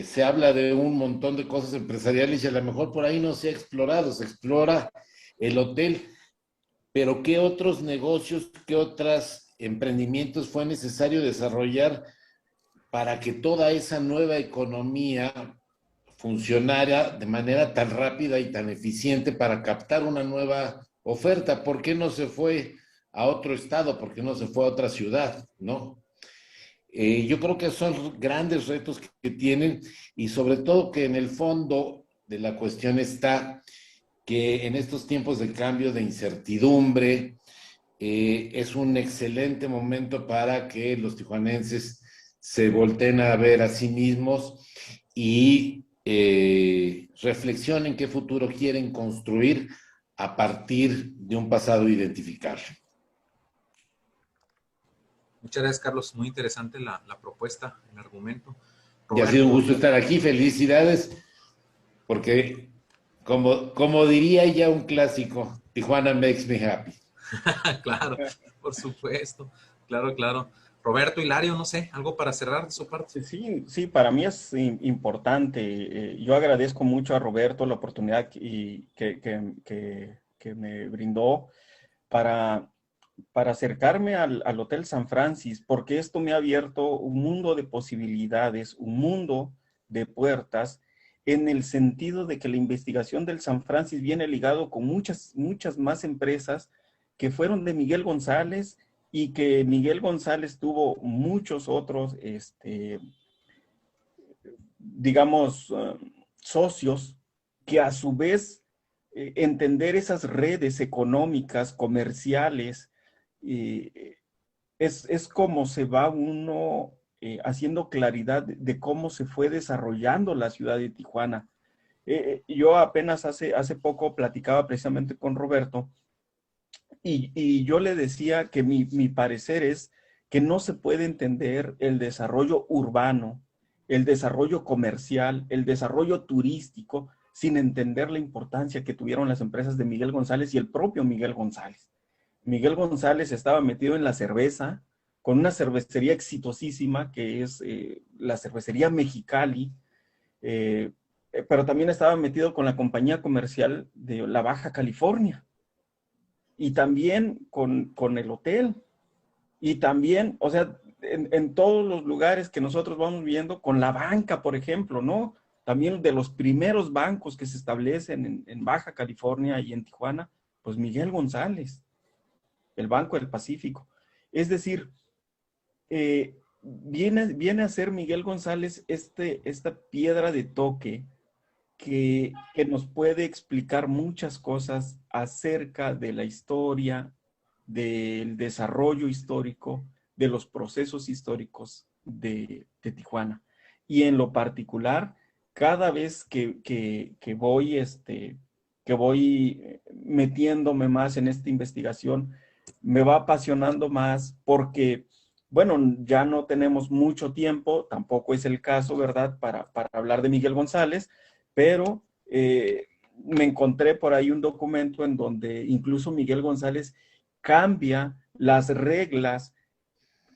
se habla de un montón de cosas empresariales y a lo mejor por ahí no se ha explorado, se explora el hotel, pero ¿qué otros negocios, qué otros emprendimientos fue necesario desarrollar para que toda esa nueva economía funcionara de manera tan rápida y tan eficiente para captar una nueva oferta? ¿Por qué no se fue a otro estado? ¿Por qué no se fue a otra ciudad? ¿No? Yo creo que son grandes retos que tienen y sobre todo que en el fondo de la cuestión está que en estos tiempos de cambio, de incertidumbre, es un excelente momento para que los tijuanenses se volteen a ver a sí mismos y reflexionen qué futuro quieren construir a partir de un pasado identificable. Muchas gracias, Carlos. Muy interesante la propuesta, el argumento. Y ha sido un gusto estar aquí. Felicidades, porque como diría ya un clásico, Tijuana makes me happy. Claro, por supuesto. Claro, claro. Roberto, Hilario, no sé, algo para cerrar de su parte. Sí, para mí es importante. Yo agradezco mucho a Roberto la oportunidad que me brindó para para acercarme al Hotel San Francis, porque esto me ha abierto un mundo de posibilidades, un mundo de puertas, en el sentido de que la investigación del San Francis viene ligado con muchas más empresas que fueron de Miguel González, y que Miguel González tuvo muchos otros, digamos, socios, que a su vez entender esas redes económicas, comerciales, es como se va uno haciendo claridad de cómo se fue desarrollando la ciudad de Tijuana. Yo apenas hace poco platicaba precisamente con Roberto, y yo le decía que mi parecer es que no se puede entender el desarrollo urbano, el desarrollo comercial, el desarrollo turístico, sin entender la importancia que tuvieron las empresas de Miguel González y el propio Miguel González. Miguel González estaba metido en la cerveza, con una cervecería exitosísima que es la cervecería Mexicali, pero también estaba metido con la compañía comercial de la Baja California, y también con el hotel, y también, o sea, en todos los lugares que nosotros vamos viendo, con la banca, por ejemplo, ¿no? También de los primeros bancos que se establecen en Baja California y en Tijuana, pues Miguel González, el Banco del Pacífico. Es decir, viene a ser Miguel González esta piedra de toque que nos puede explicar muchas cosas acerca de la historia, del desarrollo histórico, de los procesos históricos de Tijuana. Y en lo particular, cada vez que voy metiéndome más en esta investigación, me va apasionando más porque, bueno, ya no tenemos mucho tiempo, tampoco es el caso, ¿verdad?, para hablar de Miguel González, pero me encontré por ahí un documento en donde incluso Miguel González cambia las reglas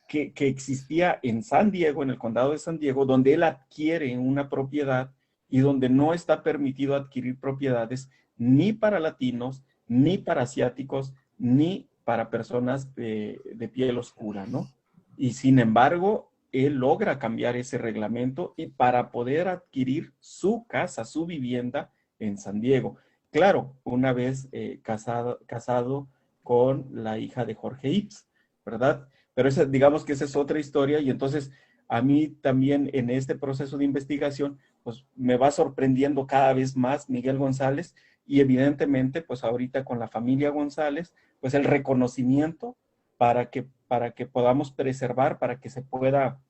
que existía en San Diego, en el condado de San Diego, donde él adquiere una propiedad y donde no está permitido adquirir propiedades ni para latinos, ni para asiáticos, ni para personas de piel oscura, ¿no? Y sin embargo, él logra cambiar ese reglamento y para poder adquirir su casa, su vivienda en San Diego. Claro, una vez casado con la hija de Jorge Ips, ¿verdad? Pero digamos que esa es otra historia, y entonces a mí también en este proceso de investigación, pues me va sorprendiendo cada vez más Miguel González, y evidentemente, pues ahorita con la familia González, pues el reconocimiento para que podamos preservar, para que se pueda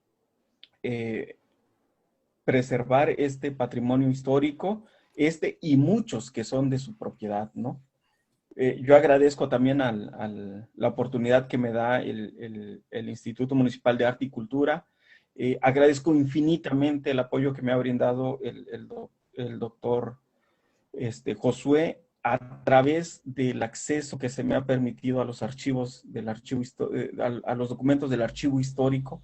preservar este patrimonio histórico, y muchos que son de su propiedad, ¿no? Yo agradezco también la oportunidad que me da el Instituto Municipal de Arte y Cultura. Agradezco infinitamente el apoyo que me ha brindado el doctor Josué, a través del acceso que se me ha permitido a los archivos a los documentos del archivo histórico,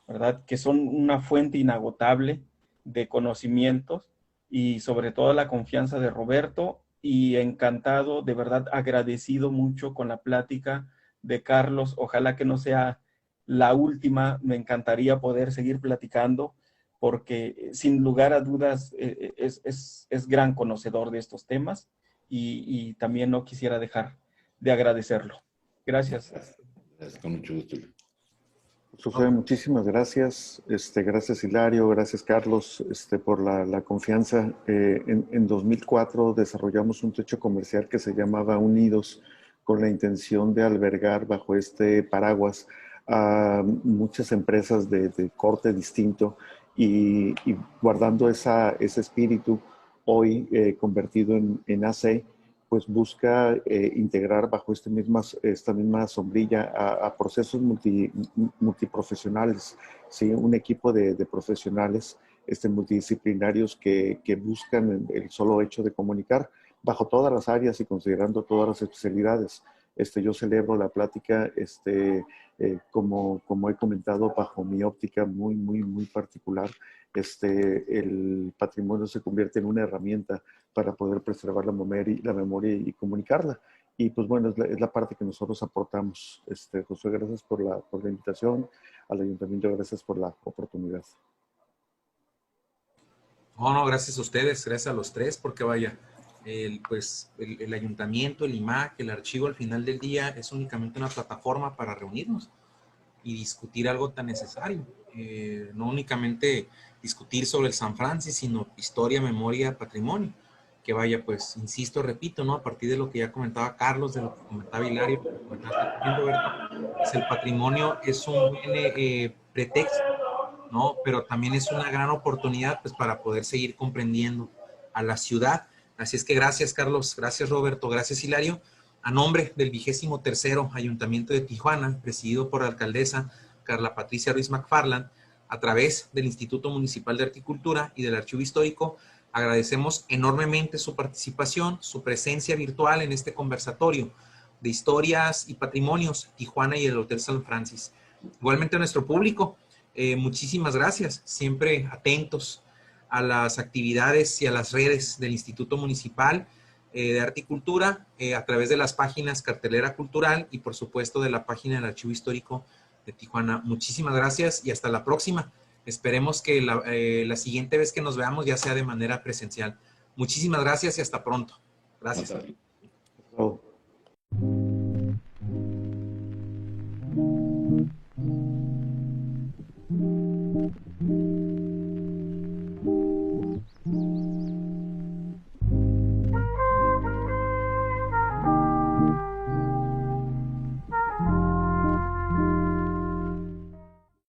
¿verdad?, que son una fuente inagotable de conocimientos, y sobre todo la confianza de Roberto, y encantado, de verdad agradecido mucho con la plática de Carlos. Ojalá que no sea la última, me encantaría poder seguir platicando, porque sin lugar a dudas es gran conocedor de estos temas, y también no quisiera dejar de agradecerlo. Gracias. Gracias, con mucho gusto. Josué, muchísimas gracias. Gracias Hilario, gracias Carlos, por la confianza. En 2004 desarrollamos un techo comercial que se llamaba Unidos, con la intención de albergar bajo este paraguas a muchas empresas de corte distinto, y guardando ese espíritu, hoy convertido en AC, pues busca integrar bajo esta misma sombrilla a procesos multiprofesionales, ¿sí? Un equipo de profesionales multidisciplinarios que buscan el solo hecho de comunicar bajo todas las áreas y considerando todas las especialidades. Yo celebro la plática, como he comentado, bajo mi óptica muy, muy, muy particular. El patrimonio se convierte en una herramienta para poder preservar la memoria y comunicarla. Y pues bueno, es la parte que nosotros aportamos. Josué, gracias por la invitación. Al ayuntamiento, gracias por la oportunidad. No, gracias a ustedes, gracias a los tres, porque vaya, el ayuntamiento, el IMAC, el archivo al final del día es únicamente una plataforma para reunirnos y discutir algo tan necesario. No únicamente discutir sobre el San Francis, sino historia, memoria, patrimonio. Que vaya, pues, insisto, repito, ¿no? A partir de lo que ya comentaba Carlos, de lo que comentaba Hilario, de lo que comentaste también, Roberto, pues el patrimonio es un buen pretexto, ¿no? Pero también es una gran oportunidad, pues, para poder seguir comprendiendo a la ciudad. Así es que gracias, Carlos, gracias, Roberto, gracias, Hilario. A nombre del 23º Ayuntamiento de Tijuana, presidido por la alcaldesa Carla Patricia Ruiz McFarland, a través del Instituto Municipal de Horticultura y del Archivo Histórico, agradecemos enormemente su participación, su presencia virtual en este conversatorio de historias y patrimonios Tijuana y el Hotel San Francis. Igualmente a nuestro público, muchísimas gracias, siempre atentos a las actividades y a las redes del Instituto Municipal de Arte y Cultura a través de las páginas Cartelera Cultural y por supuesto de la página del Archivo Histórico de Tijuana. Muchísimas gracias y hasta la próxima. Esperemos que la siguiente vez que nos veamos ya sea de manera presencial. Muchísimas gracias y hasta pronto. Gracias. Oh.